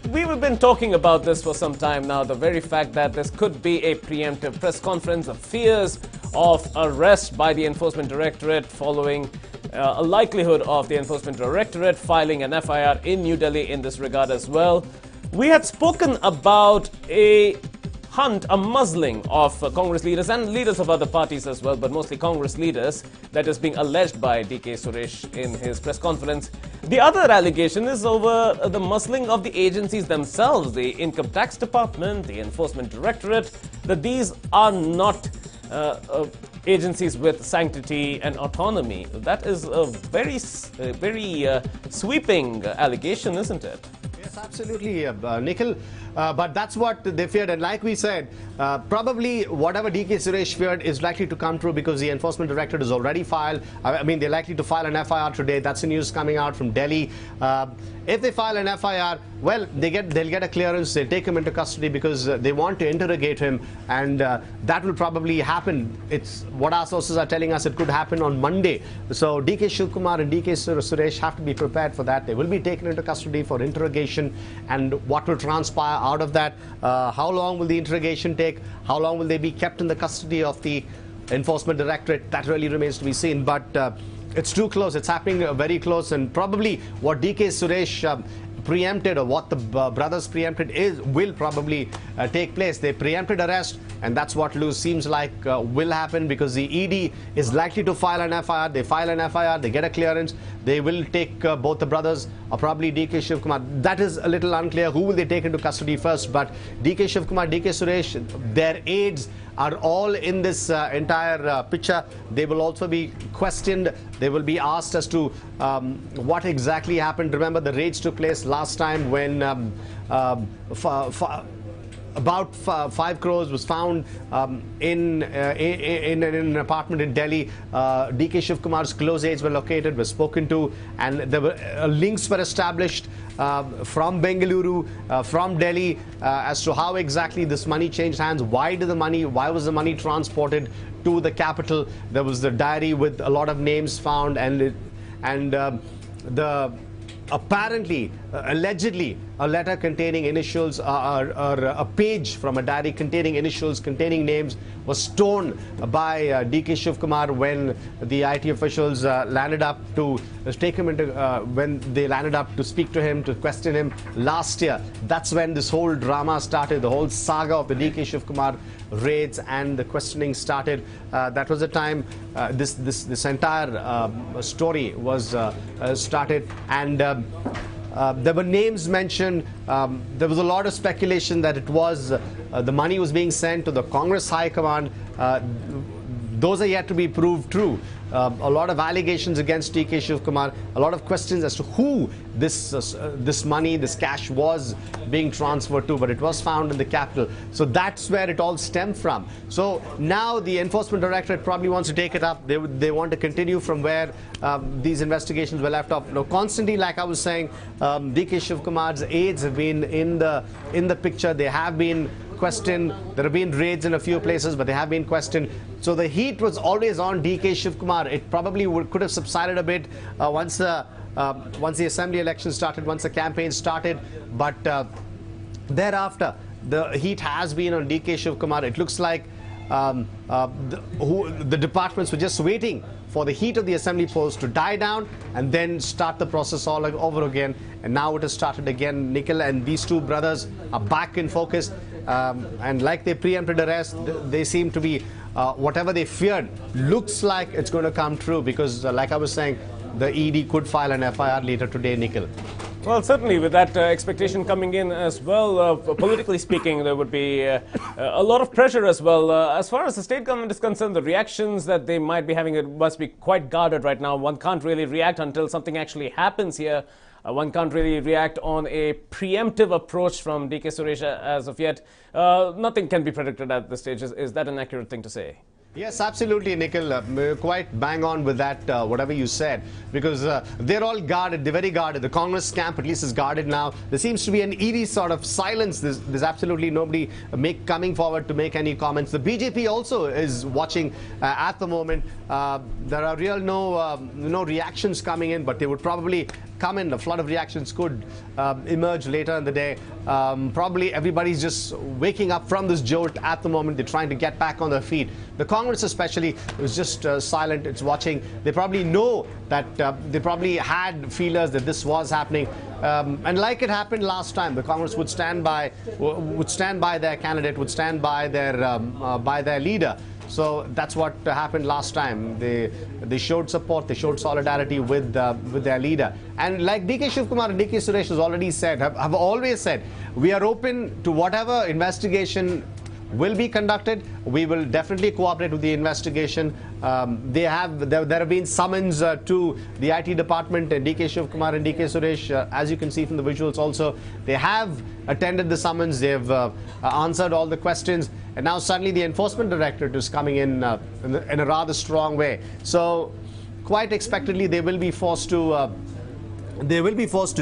we've been talking about this for some time now, the very fact that this could be a preemptive press conference, the fears of arrest by the Enforcement Directorate following a likelihood of the Enforcement Directorate filing an FIR in New Delhi in this regard as well. We had spoken about a hunt, a muzzling of Congress leaders and leaders of other parties as well, but mostly Congress leaders, that is being alleged by DK Suresh in his press conference. The other allegation is over the muzzling of the agencies themselves, the Income Tax Department, the Enforcement Directorate, that these are not agencies with sanctity and autonomy. That is a very sweeping allegation, isn't it? Yes, absolutely, Nikhil. But that's what they feared. And like we said, probably whatever DK Suresh feared is likely to come true because the Enforcement Directorate has already filed. I mean, they're likely to file an FIR today. That's the news coming out from Delhi. If they file an FIR, well, they'll get a clearance. They'll take him into custody because they want to interrogate him. And that will probably happen. It's what our sources are telling us. It could happen on Monday. So DK Shivkumar and DK Suresh have to be prepared for that. They will be taken into custody for interrogation. And what will transpire out of that? How long will the interrogation take? How long will they be kept in the custody of the Enforcement Directorate? That really remains to be seen. But it's too close. It's happening very close, and probably what DK Suresh preempted, or what the brothers preempted, will probably take place. They preempted arrest, and that's what seems like will happen, because the ED is likely to file an FIR. They file an FIR, they get a clearance, they will take both the brothers, or probably DK Shivkumar. That is a little unclear. Who will they take into custody first? But DK Shivkumar, DK Suresh, their aides are all in this entire picture. They will also be questioned. They will be asked as to what exactly happened. Remember, the raids took place last time when about 5 crores was found in an apartment in Delhi. DK Shivkumar's close aides were located, were spoken to, and there were links were established from Bengaluru, from Delhi, as to how exactly this money changed hands. Why was the money transported to the capital? There was the diary with a lot of names found, apparently, allegedly, a letter containing initials, or a page from a diary containing initials, containing names, was torn by DK Shivkumar when the IT officials landed up to take him into, when they landed up to speak to him, to question him last year. That's when this whole drama started, the whole saga of the DK Shivkumar raids and the questioning started. That was the time this entire story was started, and there were names mentioned. There was a lot of speculation that it was the money was being sent to the Congress High Command. Those are yet to be proved true. A lot of allegations against DK Shivkumar, a lot of questions as to who this money, this cash was being transferred to, but it was found in the capital. So that's where it all stemmed from. So now the Enforcement Directorate probably wants to take it up. They want to continue from where these investigations were left off. Now, constantly, like I was saying, DK Shivkumar's aides have been in the picture. They have been questioned. There have been raids in a few places, but they have been questioned. So the heat was always on DK Shivkumar. It probably could have subsided a bit once the assembly election started, once the campaign started. But thereafter, the heat has been on DK Shivkumar. It looks like the departments were just waiting for the heat of the assembly polls to die down and then start the process all over again. And now it has started again. Nikhil, and these two brothers are back in focus. And like they preempted arrest, they seem to be, whatever they feared, looks like it's going to come true, because like I was saying, the ED could file an FIR later today, Nikhil. Well, certainly with that expectation coming in as well, politically speaking, there would be a lot of pressure as well. As far as the state government is concerned, the reactions that they might be having, it must be quite guarded right now. One can't really react until something actually happens here. One can't really react on a preemptive approach from DK Suresh as of yet. Nothing can be predicted at this stage. Is that an accurate thing to say? Yes, absolutely, Nikhil. Quite bang on with that, whatever you said, because they're all guarded. They're very guarded. The Congress camp, at least, is guarded now. There seems to be an eerie sort of silence. There's absolutely nobody coming forward to make any comments. The BJP also is watching at the moment. There are no reactions coming in, but they would probably come in. A flood of reactions could emerge later in the day. Probably everybody's just waking up from this jolt at the moment. They're trying to get back on their feet. The Congress especially is just silent. It's watching. They probably know that they probably had feelers that this was happening. And like it happened last time, the Congress would stand by their candidate, would stand by their leader. So that's what happened last time. They showed support, they showed solidarity with their leader. And like DK Shivkumar and DK Suresh has already said, have always said, we are open to whatever investigation will be conducted. We will definitely cooperate with the investigation. There have been summons to the IT department, and DK Shivkumar and DK Suresh, as you can see from the visuals also, they have attended the summons. They have answered all the questions, and now suddenly the Enforcement Directorate is coming in a rather strong way. So quite expectedly, they will be forced to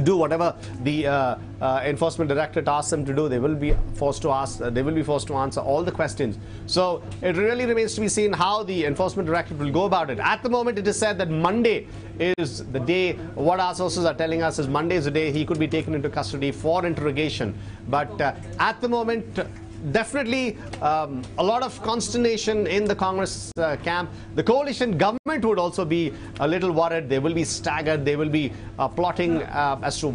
do whatever the Enforcement Directorate asks them to do. They will be forced to answer all the questions. So it really remains to be seen how the Enforcement Directorate will go about it. At the moment, it is said that Monday is the day. What our sources are telling us is Monday is the day he could be taken into custody for interrogation. But at the moment, definitely a lot of consternation in the Congress camp. The coalition government would also be a little worried. They will be staggered. They will be plotting as to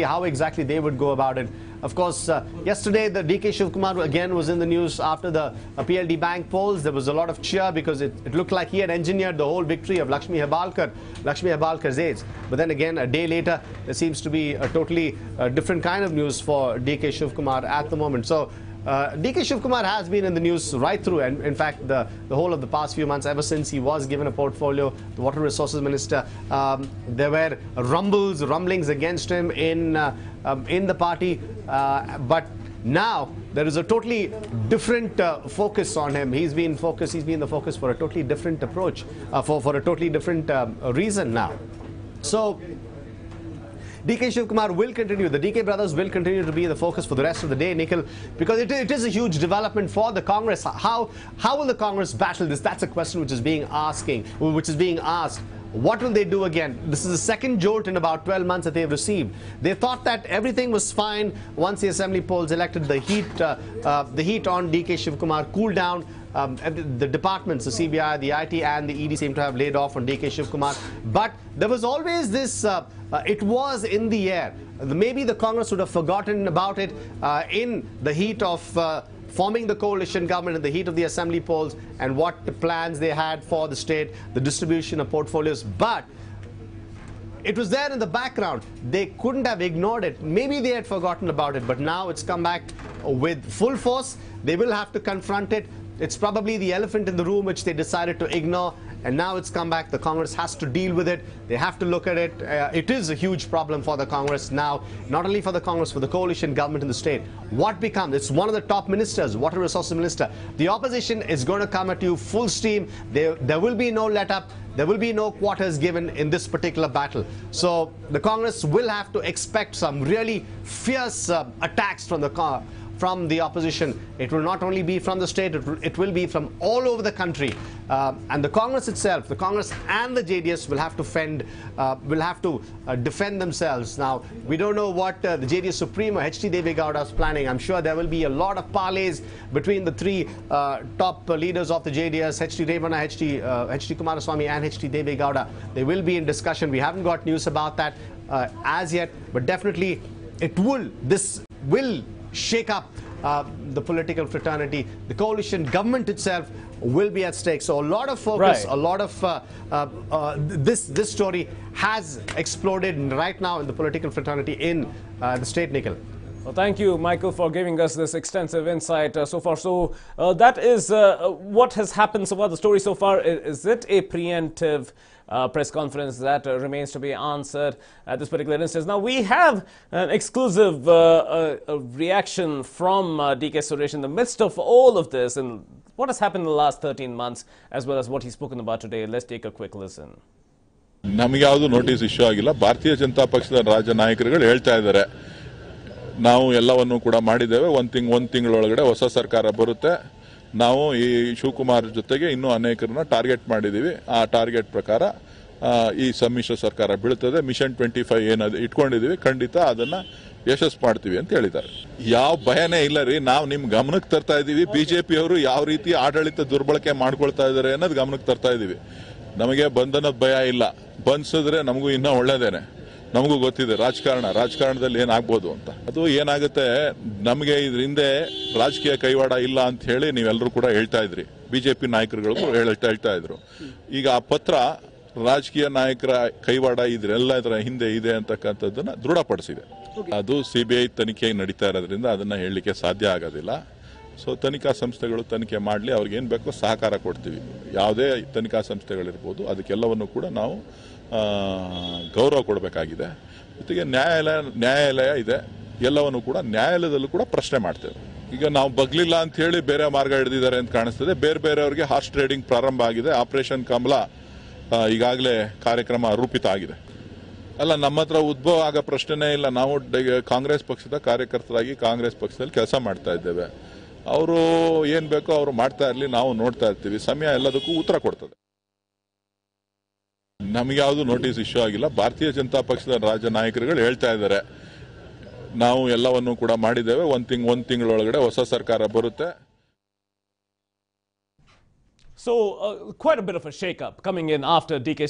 how exactly they would go about it. Of course, yesterday the DK Shivkumar again was in the news after the PLD Bank polls. There was a lot of cheer because it looked like he had engineered the whole victory of Lakshmi Hebalkar's aides. But then again, a day later, there seems to be a totally different kind of news for DK Shivkumar at the moment. So DK Shivkumar has been in the news right through, and in fact the whole of the past few months, ever since he was given a portfolio, the Water Resources Minister. There were rumblings against him in the party, but now there is a totally different focus on him. He's been the focus for a totally different approach, for a totally different reason now. So DK Shivkumar will continue, the DK brothers will continue to be the focus for the rest of the day, Nikhil, because it is a huge development for the Congress. How will the Congress battle this? That's a question which is being asked. What will they do again? This is the second jolt in about 12 months that they've received. They thought that everything was fine once the assembly polls elected. The heat on DK Shivkumar cooled down. The departments, the CBI, the IT and the ED seem to have laid off on DK Shivkumar. But there was always this, it was in the air. Maybe the Congress would have forgotten about it in the heat of forming the coalition government, in the heat of the assembly polls and what plans they had for the state, the distribution of portfolios. But it was there in the background. They couldn't have ignored it. Maybe they had forgotten about it, but now it's come back with full force. They will have to confront it. It's probably the elephant in the room which they decided to ignore, and now it's come back. The Congress has to deal with it. They have to look at it. It is a huge problem for the Congress now, not only for the Congress, for the coalition government in the state. What becomes? It's one of the top ministers, Water Resources Minister. The opposition is going to come at you full steam. There will be no let up. There will be no quarters given in this particular battle. So the Congress will have to expect some really fierce attacks from the opposition. It will not only be from the state, it will be from all over the country. And the Congress itself, the Congress and the JDS will have to defend themselves. Now, we don't know what the JDS Supremo, H.T. Deve Gowda, is planning. I'm sure there will be a lot of parleys between the three top leaders of the JDS, H.T. Ravana, H.T. Kumaraswamy and H.T. Deve Gowda. They will be in discussion. We haven't got news about that as yet, but definitely this will shake up the political fraternity. The coalition government itself will be at stake. So a lot of focus, a lot of this story has exploded right now in the political fraternity in the state, Nikhil. Well, thank you, Michael, for giving us this extensive insight so far. So that is what has happened so far, the story so far. Is it a preemptive press conference that remains to be answered at this particular instance? Now, we have an exclusive reaction from DK Suresh in the midst of all of this and what has happened in the last 13 months, as well as what he's spoken about today. Let's take a quick listen. ನಮಗೆ ಯಾವುದು notice issue ಆಗಿಲ್ಲ. ಭಾರತೀಯ ಜನತಾ ಪಕ್ಷದ ರಾಜ್ಯ ನಾಯಕರುಗಳು ಹೇಳ್ತಾ ಇದ್ದಾರೆ, ನಾವು ಎಲ್ಲವನ್ನೂ ಕೂಡ ಮಾಡಿದ್ದೇವೆ. ಒಂದು ತಿಂಗಳೊಳಗಡೆ ಹೊಸ ಸರ್ಕಾರ ಬರುತ್ತೆ. ನಾವು ಈ ಶಿವಕುಮಾರ್ ಜೊತೆಗೆ ಇನ್ನೂ ಅನೇಕರನ್ನ ಟಾರ್ಗೆಟ್ ಮಾಡಿದ್ದೀವಿ. ಆ ಟಾರ್ಗೆಟ್ ಪ್ರಕಾರ ಈ ಸಮ್ಮಿಶ್ರ ಸರ್ಕಾರ ಬೀಳ್ತದೆ. ಮಿಷನ್ 25 ಏನದು ಇಟ್ಕೊಂಡಿದ್ದೀವಿ, ಖಂಡಿತ ಅದನ್ನ ಯಶಸ್ಸು ಮಾಡ್ತೀವಿ ಅಂತ ಹೇಳಿದ್ದಾರೆ. ಯಾವ ಭಯನೇ ಇಲ್ಲ ರೀ. ನಾವು ನಿಮ್ ಗಮನಕ್ಕೆ ತರ್ತಾ ಇದ್ದೀವಿ, ಬಿಜೆಪಿ ಅವರು ಯಾವ ರೀತಿ ಆಡಳಿತ ದುರ್ಬಳಕೆ ಮಾಡ್ಕೊಳ್ತಾ ಇದ್ದಾರೆ ಅನ್ನೋದು ಗಮನಕ್ಕೆ ತರ್ತಾ ಇದ್ದೀವಿ. ನಮಗೆ ಬಂಧನದ ಭಯ ಇಲ್ಲ. ಬಂಧಿಸಿದ್ರೆ ನಮಗೂ ಇನ್ನೂ ಒಳ್ಳೇದೇನೆ. ನಮಗೂ ಗೊತ್ತಿದೆ ರಾಜಕಾರಣದಲ್ಲಿ ಏನಾಗ್ಬೋದು ಅಂತ. ಅದು ಏನಾಗುತ್ತೆ, ನಮಗೆ ಇದ್ರ ಹಿಂದೆ ರಾಜಕೀಯ ಕೈವಾಡ ಇಲ್ಲ ಅಂತ ಹೇಳಿ ನೀವೆಲ್ಲರೂ ಕೂಡ ಹೇಳ್ತಾ ಇದ್ರಿ, ಬಿಜೆಪಿ ನಾಯಕರುಗಳು ಹೇಳ್ತಾ ಇದ್ರು. ಈಗ ಆ ಪತ್ರ ರಾಜಕೀಯ ನಾಯಕರ ಕೈವಾಡ ಇದರ ಹಿಂದೆ ಇದೆ ಅಂತಕ್ಕಂಥದ್ದನ್ನ ದೃಢಪಡಿಸಿದೆ. ಅದು ಸಿಬಿಐ ತನಿಖೆ ನಡೀತಾ ಇರೋದ್ರಿಂದ ಅದನ್ನ ಹೇಳಲಿಕ್ಕೆ ಸಾಧ್ಯ ಆಗೋದಿಲ್ಲ. ಸೊ ತನಿಖಾ ಸಂಸ್ಥೆಗಳು ತನಿಖೆ ಮಾಡಲಿ, ಅವ್ರಿಗೆ ಏನು ಬೇಕೋ ಸಹಕಾರ ಕೊಡ್ತೀವಿ. ಯಾವುದೇ ತನಿಖಾ ಸಂಸ್ಥೆಗಳಿರ್ಬೋದು, ಅದಕ್ಕೆಲ್ಲವನ್ನು ಕೂಡ ನಾವು ಗೌರವ ಕೊಡಬೇಕಾಗಿದೆ. ಜೊತೆಗೆ ನ್ಯಾಯಾಲಯ ಇದೆ, ಎಲ್ಲವನ್ನು ಕೂಡ ನ್ಯಾಯಾಲಯದಲ್ಲೂ ಕೂಡ ಪ್ರಶ್ನೆ ಮಾಡ್ತೇವೆ. ಈಗ ನಾವು ಬಗ್ಲಿಲ್ಲ ಅಂತ ಹೇಳಿ ಬೇರೆ ಮಾರ್ಗ ಹಿಡಿದಿದ್ದಾರೆ ಅಂತ ಕಾಣಿಸ್ತದೆ. ಬೇರೆಯವರಿಗೆ ಹಾರ್ಸ್ ಟ್ರೇಡಿಂಗ್ ಪ್ರಾರಂಭ ಆಗಿದೆ. ಆಪರೇಷನ್ ಕಮಲ ಈಗಾಗಲೇ ಕಾರ್ಯಕ್ರಮ ರೂಪಿತ ಆಗಿದೆ. ಅಲ್ಲ, ನಮ್ಮ ಹತ್ರ ಉದ್ಭವ ಆಗೋ ಪ್ರಶ್ನೆನೇ ಇಲ್ಲ. ನಾವು ಕಾಂಗ್ರೆಸ್ ಪಕ್ಷದ ಕಾರ್ಯಕರ್ತರಾಗಿ ಕಾಂಗ್ರೆಸ್ ಪಕ್ಷದಲ್ಲಿ ಕೆಲಸ ಮಾಡ್ತಾ ಇದ್ದೇವೆ. ಅವರು ಏನ್ ಬೇಕೋ ಅವರು ಮಾಡ್ತಾ ಇರಲಿ, ನಾವು ನೋಡ್ತಾ ಇರ್ತೀವಿ. ಸಮಯ ಎಲ್ಲದಕ್ಕೂ ಉತ್ತರ ಕೊಡ್ತದೆ. ನಮಗೆ ಯಾವುದು ನೋಟಿಸ್ ಇಶ್ಯೂ ಆಗಿಲ್ಲ. ಭಾರತೀಯ ಜನತಾ ಪಕ್ಷದ ರಾಜ್ಯ ನಾಯಕರುಗಳು ಹೇಳ್ತಾ ಇದ್ದಾರೆ, ನಾವು ಎಲ್ಲವನ್ನು ಕೂಡ ಮಾಡಿದ್ದೇವೆ. ಒಂದು ತಿಂಗಳೊಳಗಡೆ ಹೊಸ ಸರ್ಕಾರ ಬರುತ್ತೆ. So, quite a bit of a shake-up coming in after DK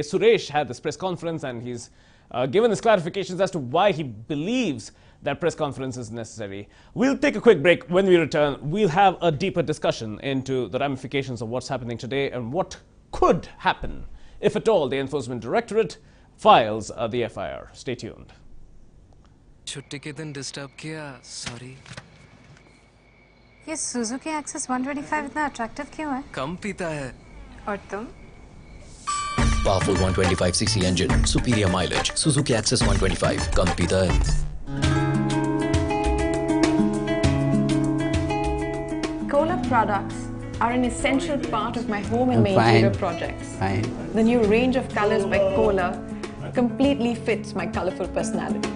Suresh had this press conference, and he's given his clarifications as to why he believes that press conference is necessary. We'll take a quick break. When we return, we'll have a deeper discussion into the ramifications of what's happening today and what could happen if at all the Enforcement Directorate files the FIR. Stay tuned. छुट्टी के दिन disturb किया, sorry. ये Suzuki access 125 इतना attractive क्यों है? कम पीता है। और तुम? Powerful 125cc engine, superior mileage. Suzuki Access 125, कम पीता है। Kohler products are an essential part of my home and interior projects. Fine. The new range of colors by Kohler completely fits my colorful personality.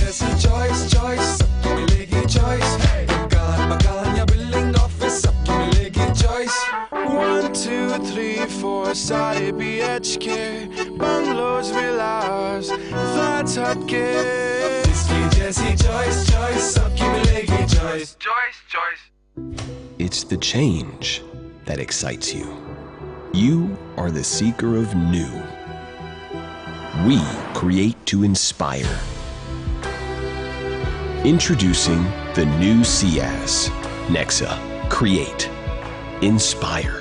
जैसी choice सबकी मिलेगी choice. मकान या building office सबकी मिलेगी choice. 1, 2, 3, 4 सारे BHK bungalows, villas, flats हटके. जिसकी जैसी choice सबकी मिलेगी choice. It's the change that excites you. You are the seeker of new. We create to inspire. Introducing the new Ciaz. Nexa. Create. Inspire.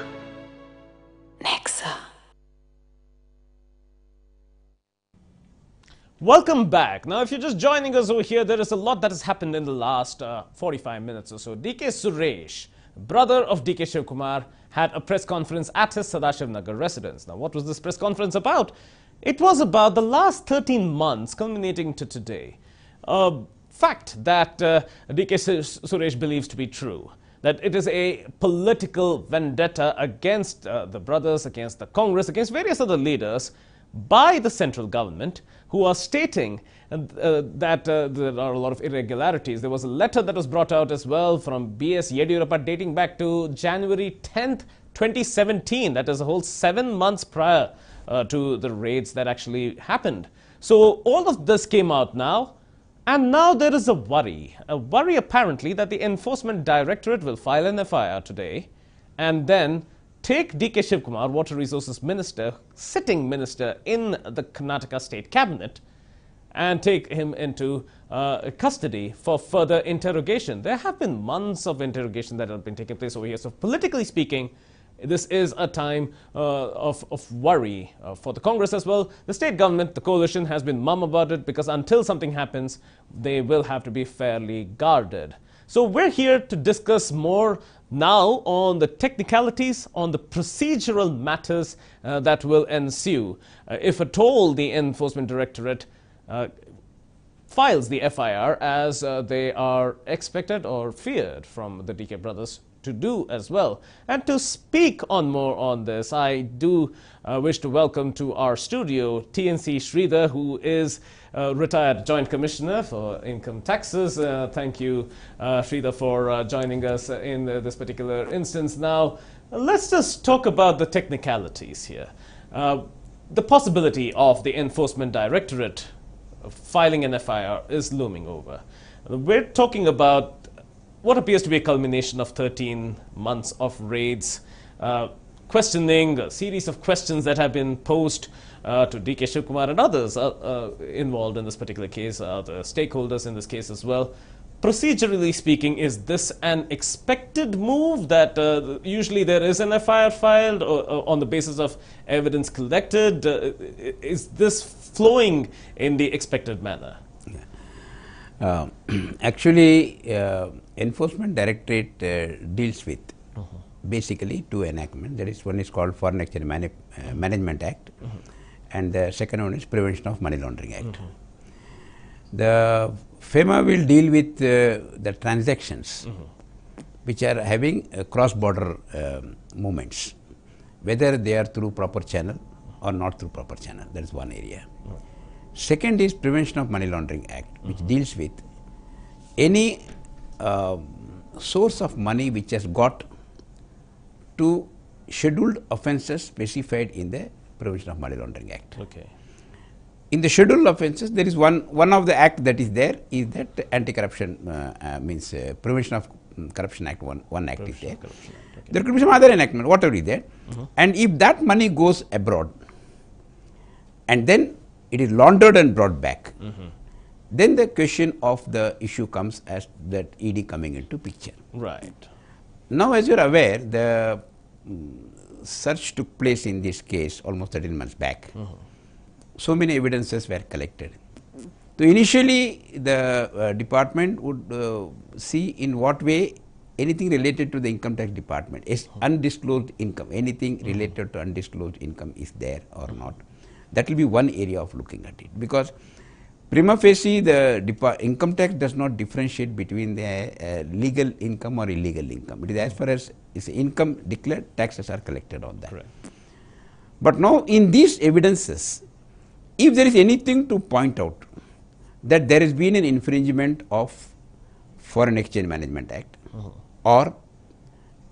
Nexa. Welcome back. Now, if you're just joining us over here, there is a lot that has happened in the last 45 minutes or so. DK Suresh, brother of DK Shivkumar, had a press conference at his Sadashiv Nagar residence. Now, what was this press conference about? It was about the last 13 months culminating to today. Fact that DK Suresh believes to be true, that it is a political vendetta against the brothers, against the Congress, against various other leaders by the central government who are stating that there are a lot of irregularities. There was a letter that was brought out as well from B.S. Yediyurappa dating back to January 10th, 2017. That is a whole 7 months prior to the raids that actually happened. So all of this came out now. And now there is a worry apparently that the Enforcement Directorate will file an FIR today and then take DK Shivkumar, Water Resources Minister, sitting minister in the Karnataka State Cabinet, and take him into custody for further interrogation. There have been months of interrogation that have been taking place over here. So politically speaking, this is a time of worry for the Congress as well. The state government, the coalition, has been mum about it because until something happens, they will have to be fairly guarded. So we're here to discuss more now on the technicalities, on the procedural matters that will ensue if at all the Enforcement Directorate files the FIR as they are expected or feared from the DK brothers to do as well. And to speak on more on this, I do wish to welcome to our studio TNC Sridhar, who is retired Joint Commissioner for Income Taxes. Thank you, Sridhar, for joining us in this particular instance. Now, let's just talk about the technicalities here. The possibility of the Enforcement Directorate filing an FIR is looming over. We're talking about what appears to be a culmination of 13 months of raids, questioning, a series of questions that have been posed to DK Shivkumar and others involved in this particular case, the stakeholders in this case as well. Procedurally speaking, is this an expected move that usually there is an FIR filed or on the basis of evidence collected? Is this flowing in the expected manner? Actually, Enforcement Directorate deals with basically two enactments. That is, one is called Foreign Exchange Management Act, and the second one is Prevention of Money Laundering Act. The FEMA will deal with the transactions which are having cross-border movements, whether they are through proper channel or not through proper channel. That is one area. Second is Prevention of Money Laundering Act, which deals with any source of money which has got to scheduled offences specified in the Prevention of Money Laundering Act. Okay. In the scheduled offences, there is one of the act that is there is that anti-corruption means Prevention of Corruption Act. One act is there. Okay. There could be some other enactment, whatever is there, and if that money goes abroad, and then it is laundered and brought back, then the question of the issue comes as that ED coming into picture. Right. Now, as you are aware, the search took place in this case almost 13 months back. So many evidences were collected. So initially, the department would see in what way anything related to the income tax department is undisclosed income, anything related to undisclosed income is there or not. That will be one area of looking at it, because prima facie the income tax does not differentiate between the legal income or illegal income. It is as far as is income declared, taxes are collected on that. Correct. But now in these evidences, if there is anything to point out that there has been an infringement of Foreign Exchange Management Act, or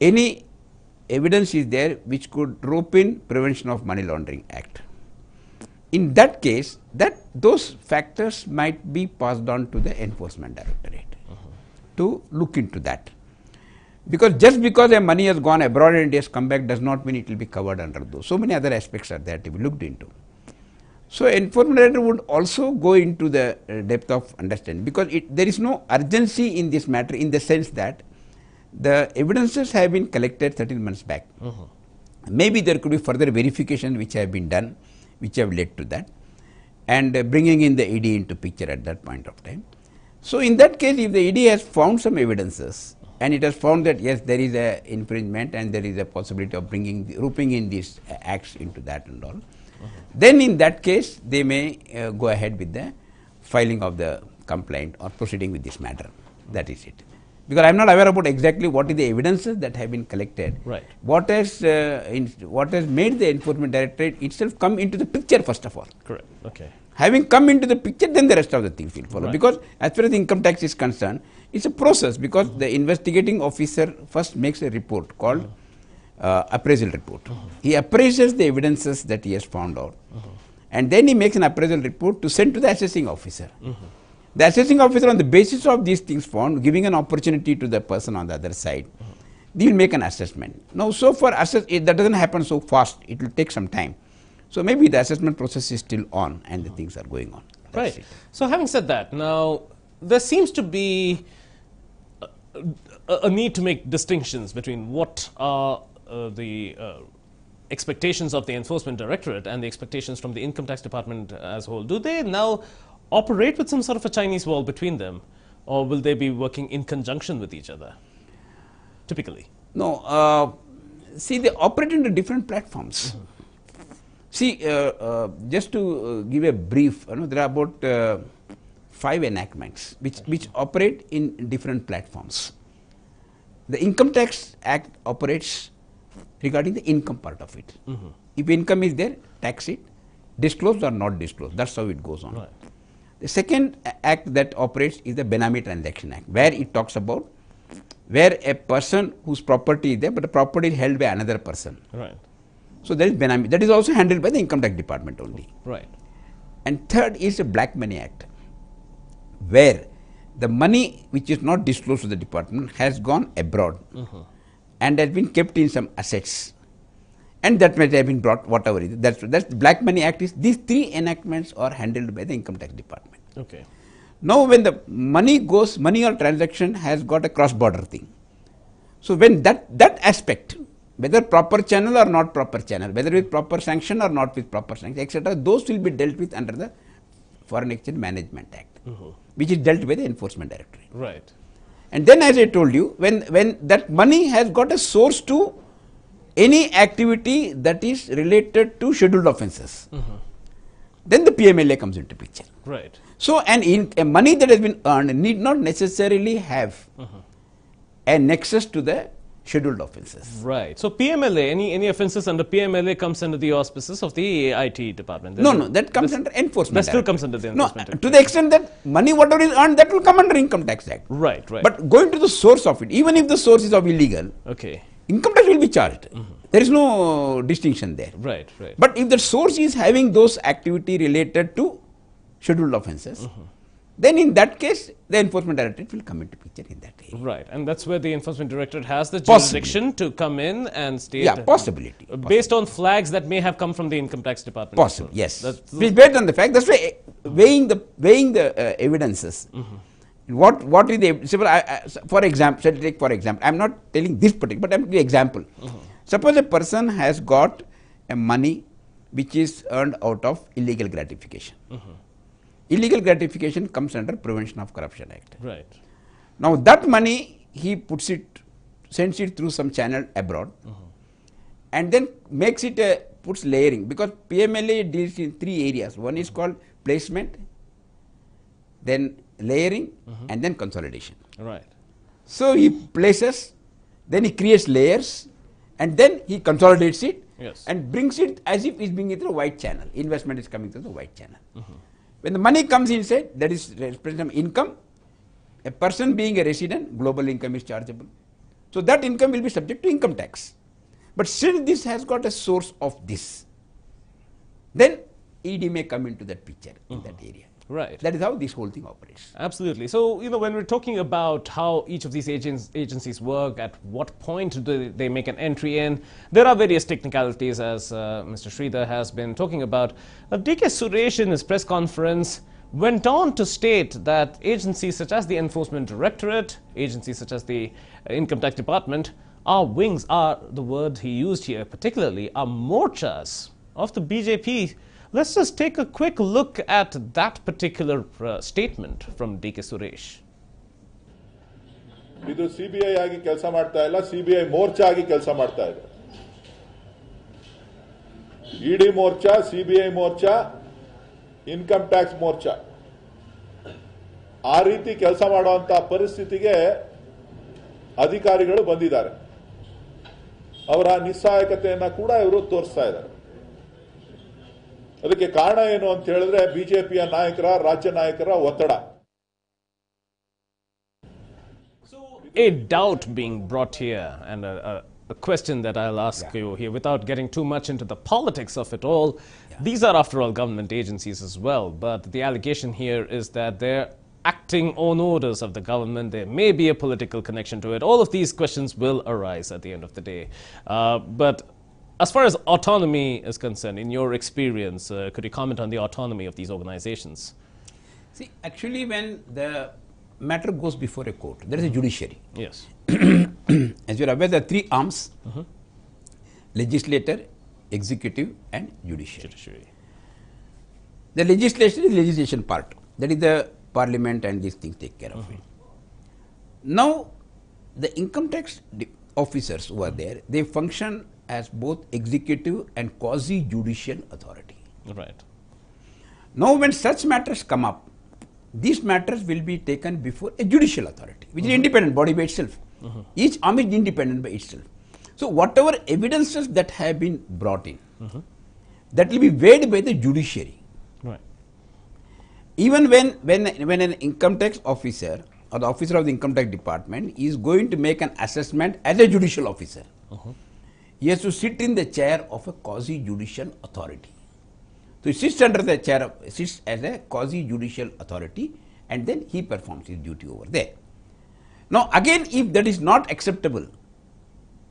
any evidence is there which could rope in Prevention of Money Laundering Act, in that case, those factors might be passed on to the Enforcement Directorate to look into that. Because just because a money has gone abroad and it has come back does not mean it will be covered under those. So many other aspects are there to be looked into. So Enforcement Directorate would also go into the depth of understanding, because there is no urgency in this matter in the sense that the evidences have been collected 13 months back. Maybe there could be further verification which have been done, which have led to that, and bringing in the ED into picture at that point of time. So in that case, if the ED has found some evidences and it has found that yes, there is a infringement and there is a possibility of roping in these acts into that and all, then in that case they may go ahead with the filing of the complaint or proceeding with this matter. That is it. Because I am not aware about exactly what is the evidences that have been collected. Right. What has made the Enforcement Directorate itself come into the picture first of all. Correct. Okay. Having come into the picture, then the rest of the things will follow. Right. Because as far as income tax is concerned, it's a process, because the investigating officer first makes a report called appraisal report. He appraises the evidences that he has found out, and then he makes an appraisal report to send to the assessing officer. The assessing officer, on the basis of these things found, giving an opportunity to the person on the other side, they will make an assessment. Now, so for that doesn't happen so fast. It will take some time. So maybe the assessment process is still on and the things are going on. Right. So having said that, now there seems to be a need to make distinctions between what are the expectations of the Enforcement Directorate and the expectations from the Income Tax Department as a whole. Do they now operate with some sort of a Chinese wall between them, or will they be working in conjunction with each other, typically? No, see, they operate into different platforms. See, just to give a brief, there are about 5 enactments which operate in different platforms. The Income Tax Act operates regarding the income part of it. If income is there, tax it, disclosed or not disclosed. That's how it goes on. Right. The second act that operates is the Benami Transaction Act, where it talks about where a person whose property is there, but the property is held by another person. Right. So that is Benami. That is also handled by the Income Tax Department only. Right. And third is the Black Money Act, where the money which is not disclosed to the department has gone abroad and has been kept in some assets, and that might have been brought, whatever it is. That's the Black Money Act. These 3 enactments are handled by the Income Tax Department. Okay. Now, when the money or transaction has got a cross-border thing, so when that aspect, whether proper channel or not proper channel, whether with proper sanction or not with proper sanction, etc., those will be dealt with under the Foreign Exchange Management Act, which is dealt by the Enforcement Directorate. Right. And then, as I told you, when that money has got a source to any activity that is related to scheduled offences, then the PMLA comes into picture. Right. So, a money that has been earned need not necessarily have a nexus to the scheduled offences. Right. So PMLA, any offences under PMLA comes under the auspices of the IT department. No, that comes under Enforcement. That still comes under the Enforcement. No, to the extent that money whatever is earned, that will come under Income Tax Act. Right, right. But going to the source of it, even if the source is of illegal, okay, income tax will be charged. There is no distinction there. Right, right. But if the source is having those activity related to scheduled offences, then in that case, the Enforcement Directorate will come into picture in that area. Right, and that's where the Enforcement Directorate has the Possibly. jurisdiction to come in and state... Yeah, possibility. Based on flags that may have come from the Income Tax Department. Possible, So yes. that's- It's based on the fact, that's why weighing the evidences. What is the, for example, take for example, I am not telling this particular, but I am giving example. Suppose a person has got a money which is earned out of illegal gratification. Illegal gratification comes under Prevention of Corruption Act. Right. Now that money he sends it through some channel abroad, and then makes it puts layering, because PMLA deals in 3 areas. One is called placement, then layering, and then consolidation. Right. So he places, then he creates layers, and then he consolidates it, Yes. and brings it as if he's bringing it through a white channel. Investment is coming through the white channel. When the money comes inside, that is representing income. A person being a resident, global income is chargeable. So that income will be subject to income tax. But since this has got a source of this, then ED may come into that picture in that area. Right. That is how this whole thing operates. Absolutely. So, when we're talking about how each of these agencies work, at what point do they make an entry in, there are various technicalities, as Mr. Sridhar has been talking about. DK Suresh in his press conference went on to state that agencies such as the Enforcement Directorate, agencies such as the Income Tax Department, are wings, are the word he used here particularly, are morchas of the BJP. Let's just take a quick look at that particular statement from DK Suresh. ಇದು CBI ಆಗಿ ಕೆಲಸ ಮಾಡ್ತಾ ಇಲ್ಲ, CBI Morcha ಆಗಿ ಕೆಲಸ ಮಾಡ್ತಾ ಇದೆ. ED ಮೋರ್ಚಾ, ಸಿಬಿಐ ಮೋರ್ಚಾ, ಇನ್ಕಮ್ ಟ್ಯಾಕ್ಸ್ ಮೋರ್ಚಾ ಆ ರೀತಿ ಕೆಲಸ ಮಾಡುವಂತ ಪರಿಸ್ಥಿತಿಗೆ ಅಧಿಕಾರಿಗಳು ಬಂದಿದ್ದಾರೆ. ಅವರ ನಿಸ್ಸಹಾಯಕತೆಯನ್ನ ಕೂಡ ಇವರು ತೋರಿಸ್ತಾ ಇದ್ದಾರೆ. ಅದಕ್ಕೆ ಕಾರಣ ಏನು ಅಂತ ಹೇಳಿದ್ರೆ ಬಿಜೆಪಿಯ ನಾಯಕರ, ರಾಜ್ಯ ನಾಯಕರ ಒತ್ತಡ. A doubt being brought here, and a question that I'll ask you here without getting too much into the politics of it all. These are, after all, government agencies as well, but the allegation here is that they're acting on orders of the government. There may be a political connection to it. All of these questions will arise at the end of the day. But as far as autonomy is concerned, in your experience, could you comment on the autonomy of these organizations? See, actually, when the matter goes before a court, there is a judiciary. Yes. As you are aware, there are 3 arms: legislator, executive, and judiciary. The legislation is the legislation part. That is the parliament, and these things take care of it. Now, the income tax officers who are there, they function as both executive and quasi-judicial authority. Right. Now, when such matters come up, these matters will be taken before a judicial authority, which is an independent body by itself. Each arm is independent by itself. So, whatever evidences that have been brought in, that will be weighed by the judiciary. Right. Even when an income tax officer or the officer of the income tax department is going to make an assessment as a judicial officer, he has to sit in the chair of a quasi-judicial authority. So, he sits under the chair sits as a quasi-judicial authority, and then he performs his duty over there. Now, again, if that is not acceptable,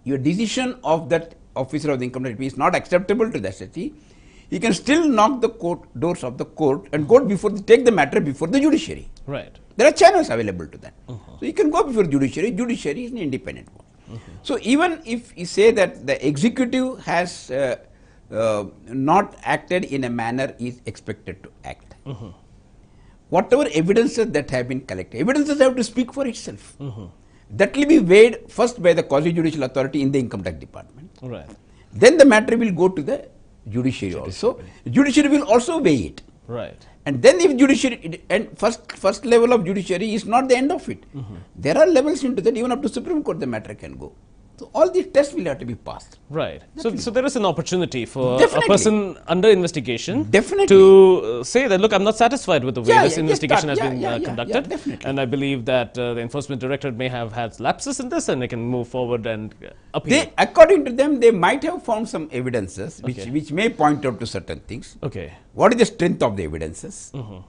your decision of that officer of the income tax is not acceptable to the SHE, he can still knock the doors of the court and take the matter before the judiciary. Right. There are channels available to that. So, you can go before judiciary. Judiciary is an independent one. So, even if you say that the executive has not acted in a manner is expected to act, whatever evidences that have been collected, evidences have to speak for itself. That will be weighed first by the quasi-judicial authority in the income tax department. Right. Then the matter will go to the judiciary also. Judiciary will also weigh it. Right. And then if judiciary, and first level of judiciary is not the end of it. There are levels into that, even up to Supreme Court the matter can go. So all these tests will have to be passed. Right. So there is an opportunity for Definitely. a person under investigation Definitely. to say that, look, I'm not satisfied with the way this yeah, investigation yes, has been conducted. definitely. And I believe that the Enforcement Directorate may have had lapses in this and they can move forward and appeal. According to them, they might have found some evidences which may point out to certain things. Okay. What is the strength of the evidences? Mm-hmm.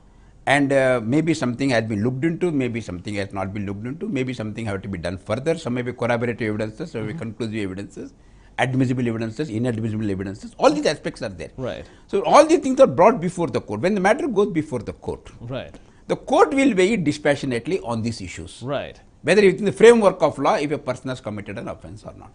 And maybe something has been looked into, maybe something has not been looked into, maybe something have to be done further. Some may be corroborative evidences, some may be conclusive evidences, admissible evidences, inadmissible evidences. All these aspects are there. Right. So all these things are brought before the court. When the matter goes before the court, right, the court will weigh it dispassionately on these issues. Right. Whether within the framework of law, if a person has committed an offence or not.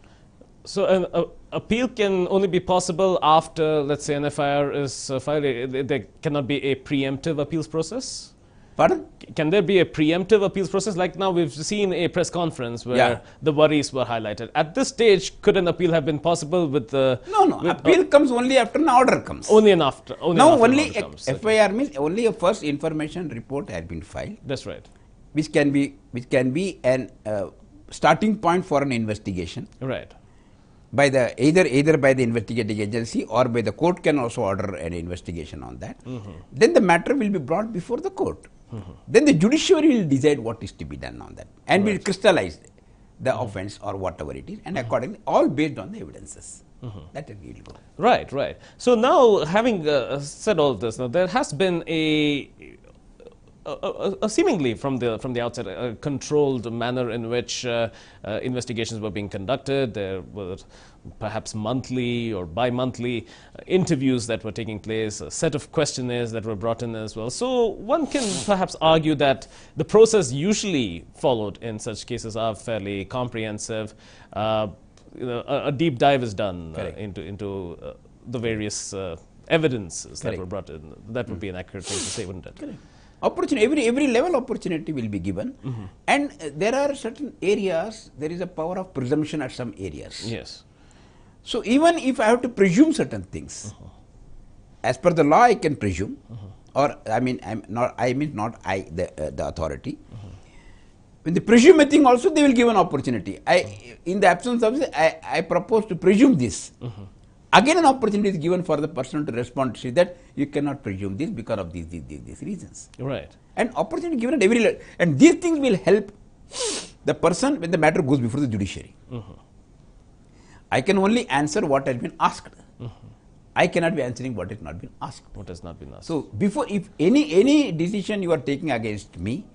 So an appeal can only be possible after, let's say, an FIR is filed. There cannot be a preemptive appeals process? Pardon? Can there be a preemptive appeals process? Like now we've seen a press conference where the worries were highlighted. At this stage, could an appeal have been possible with the... No. Appeal comes only after an order comes. Only after only an order comes. FIR means only a first information report has been filed. That's right. Which can be an starting point for an investigation. Right. By the either by the investigating agency or by the court can also order an investigation on that. Mm-hmm. Then the matter will be brought before the court. Mm-hmm. Then the judiciary will decide what is to be done on that and will crystallize the offence or whatever it is, and accordingly all based on the evidences. That will go. Right. So now, having said all this, now there has been a seemingly from the outset a controlled manner in which investigations were being conducted. There were perhaps monthly or bi-monthly interviews that were taking place, a set of questionnaires that were brought in as well. So one can perhaps argue that the process usually followed in such cases are fairly comprehensive. A deep dive is done into the various evidences that were brought in. That would be an accurate thing to say, wouldn't it? Correct. Opportunity, every level opportunity will be given, and there are certain areas, there is a power of presumption at some areas. Yes. So even if I have to presume certain things, as per the law I can presume, or the authority. When they presume a thing also, they will give an opportunity. In the absence of this, I propose to presume this. Again, an opportunity is given for the person to respond to say that you cannot presume this because of these reasons. Right. And opportunity given at every level. And these things will help the person when the matter goes before the judiciary. I can only answer what has been asked. I cannot be answering what has not been asked. What has not been asked. So before, if any decision you are taking against me,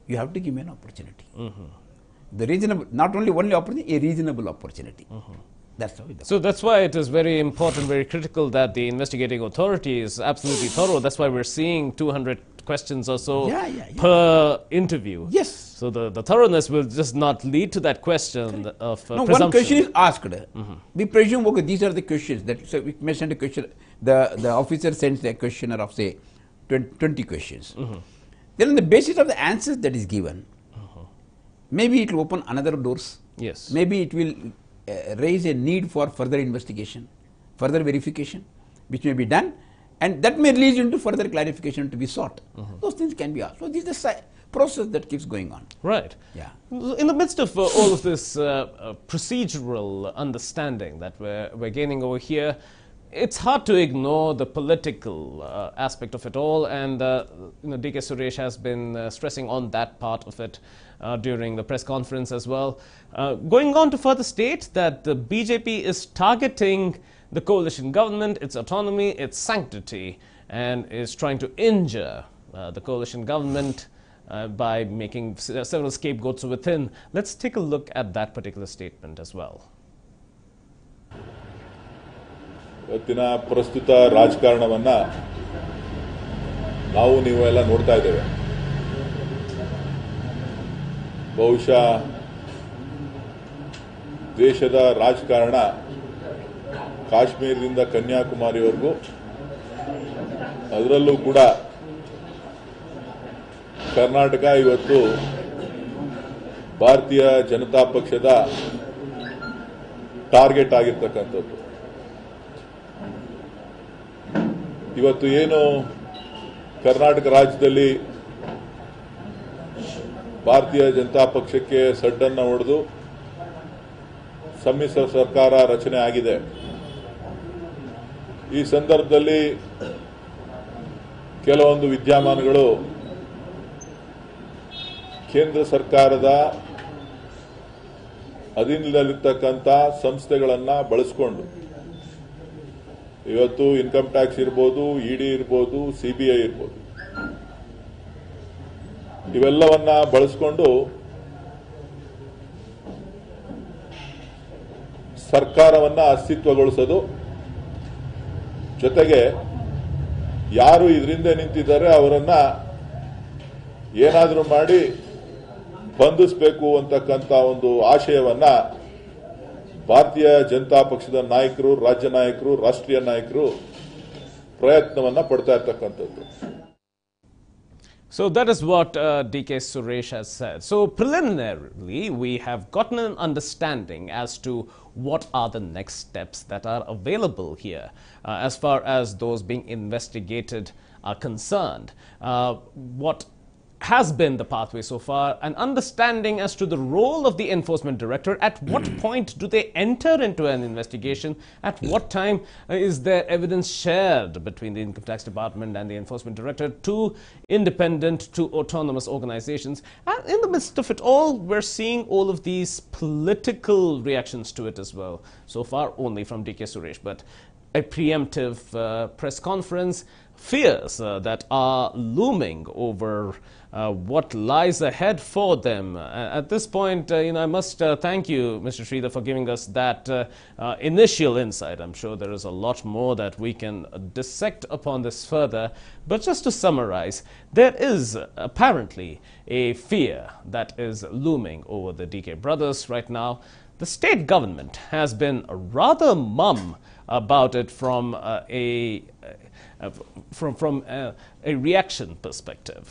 you have to give me an opportunity. The reasonable, not only opportunity, a reasonable opportunity. That's how it So that's why it is very important, very critical that the investigating authority is absolutely thorough. That's why we're seeing 200 questions or so per interview. Yes. So the thoroughness will just not lead to that question of no, presumption. one question is asked. We presume, okay, these are the questions. So we may send a question. The officer sends a questionnaire of, say, 20 questions. Then on the basis of the answers that is given, maybe it will open another doors. Yes. Maybe it will raise a need for further investigation, further verification, which may be done, and that may lead into further clarification to be sought. Those things can be asked. So this is a process that keeps going on. Right. Yeah. In the midst of all of this procedural understanding that we're gaining over here, it's hard to ignore the political aspect of it all, and DK Suresh has been stressing on that part of it during the press conference as well. Going on to further state that the BJP is targeting the coalition government, its autonomy, its sanctity, and is trying to injure the coalition government by making several scapegoats within. Let's take a look at that particular statement as well. ಇವತ್ತಿನ ಪ್ರಸ್ತುತ ರಾಜಕಾರಣವನ್ನ ನಾವು ನೀವು ಎಲ್ಲ ನೋಡ್ತಾ ಇದ್ದೇವೆ. ಬಹುಶಃ ದೇಶದ ರಾಜಕಾರಣ ಕಾಶ್ಮೀರದಿಂದ ಕನ್ಯಾಕುಮಾರಿವರೆಗೂ, ಅದರಲ್ಲೂ ಕೂಡ ಕರ್ನಾಟಕ ಇವತ್ತು ಭಾರತೀಯ ಜನತಾ ಪಕ್ಷದ ಟಾರ್ಗೆಟ್ ಆಗಿರ್ತಕ್ಕಂಥದ್ದು. ಇವತ್ತು ಏನು ಕರ್ನಾಟಕ ರಾಜ್ಯದಲ್ಲಿ ಭಾರತೀಯ ಜನತಾ ಪಕ್ಷಕ್ಕೆ ಸಡ್ಡನ್ನು ಹೊಡೆದು ಸಮ್ಮಿಶ್ರ ಸರ್ಕಾರ ರಚನೆ ಆಗಿದೆ. ಈ ಸಂದರ್ಭದಲ್ಲಿ ಕೆಲವೊಂದು ವಿದ್ಯಮಾನಗಳು ಕೇಂದ್ರ ಸರ್ಕಾರದ ಅಧೀನದಲ್ಲಿರ್ತಕ್ಕಂಥ ಸಂಸ್ಥೆಗಳನ್ನು ಬಳಸಿಕೊಂಡು ಇವತ್ತು ಇನ್ಕಮ್ ಟ್ಯಾಕ್ಸ್ ಇರ್ಬೋದು, ಇಡಿ ಇರ್ಬೋದು, ಸಿಬಿಐ ಇರ್ಬೋದು, ಇವೆಲ್ಲವನ್ನ ಬಳಸಿಕೊಂಡು ಸರ್ಕಾರವನ್ನ ಅಸ್ತಿತ್ವಗೊಳಿಸೋದು, ಜೊತೆಗೆ ಯಾರು ಇದರಿಂದ ನಿಂತಿದ್ದಾರೆ ಅವರನ್ನ ಏನಾದರೂ ಮಾಡಿ ಬಂಧಿಸಬೇಕು ಅಂತಕ್ಕಂಥ ಒಂದು ಆಶಯವನ್ನ ಭಾರತೀಯ ಜನತಾ ಪಕ್ಷದ ನಾಯಕರು, ರಾಜ್ಯ ನಾಯಕರು, ರಾಷ್ಟ್ರೀಯ ನಾಯಕರು ಪ್ರಯತ್ನವನ್ನ ಪಡ್ತಾ ಇರ್ತಕ್ಕಂಥದ್ದು. So that is what DK Suresh has said. So preliminarily, we have gotten an understanding as to what are the next steps that are available here as far as those being investigated are concerned. What has been the pathway so far, an understanding as to the role of the enforcement director. At what point do they enter into an investigation? At what time is there evidence shared between the income tax department and the enforcement director to independent, to autonomous organizations? And in the midst of it all, we're seeing all of these political reactions to it as well. So far only from DK Suresh, but a preemptive press conference, fears that are looming over what lies ahead for them. At this point, I must thank you, Mr. Sridhar, for giving us that initial insight. I'm sure there is a lot more that we can dissect upon this further. But just to summarize, there is apparently a fear that is looming over the DK brothers right now. The state government has been rather mum about it from a reaction perspective.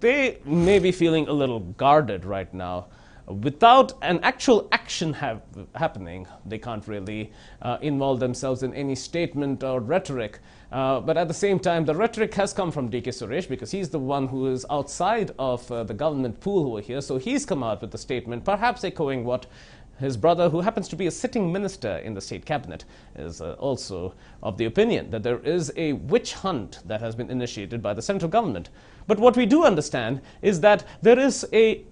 They may be feeling a little guarded right now. Without an actual action happening, they can't really involve themselves in any statement or rhetoric. But at the same time, the rhetoric has come from DK Suresh because he's the one who is outside of the government pool over here. So he's come out with a statement, perhaps echoing what his brother, who happens to be a sitting minister in the state cabinet, is also of the opinion that there is a witch hunt that has been initiated by the central government. But what we do understand is that there is a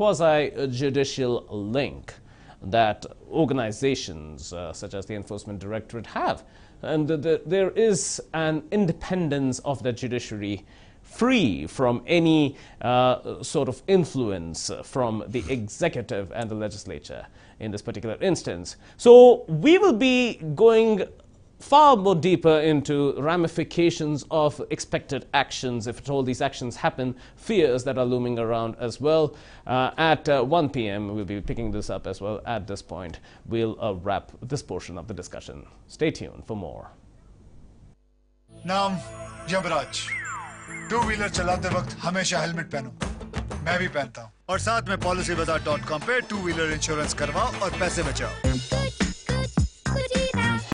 quasi-judicial link that organizations such as the Enforcement Directorate have. And there is an independence of the judiciary free from any sort of influence from the executive and the legislature in this particular instance. So we will be going far more deeper into ramifications of expected actions, if at all these actions happen, fears that are looming around as well. At 1 p.m. we'll be picking this up as well. At this point, we'll wrap this portion of the discussion. Stay tuned for more. नाम Yamraj. Two wheeler चलाते वक्त हमेशा helmet पहनो, मैं भी पहनता हूँ। और साथ में policybazaar.com पे टू व्हीलर इंश्योरेंस करवाओ और पैसे बचाओ।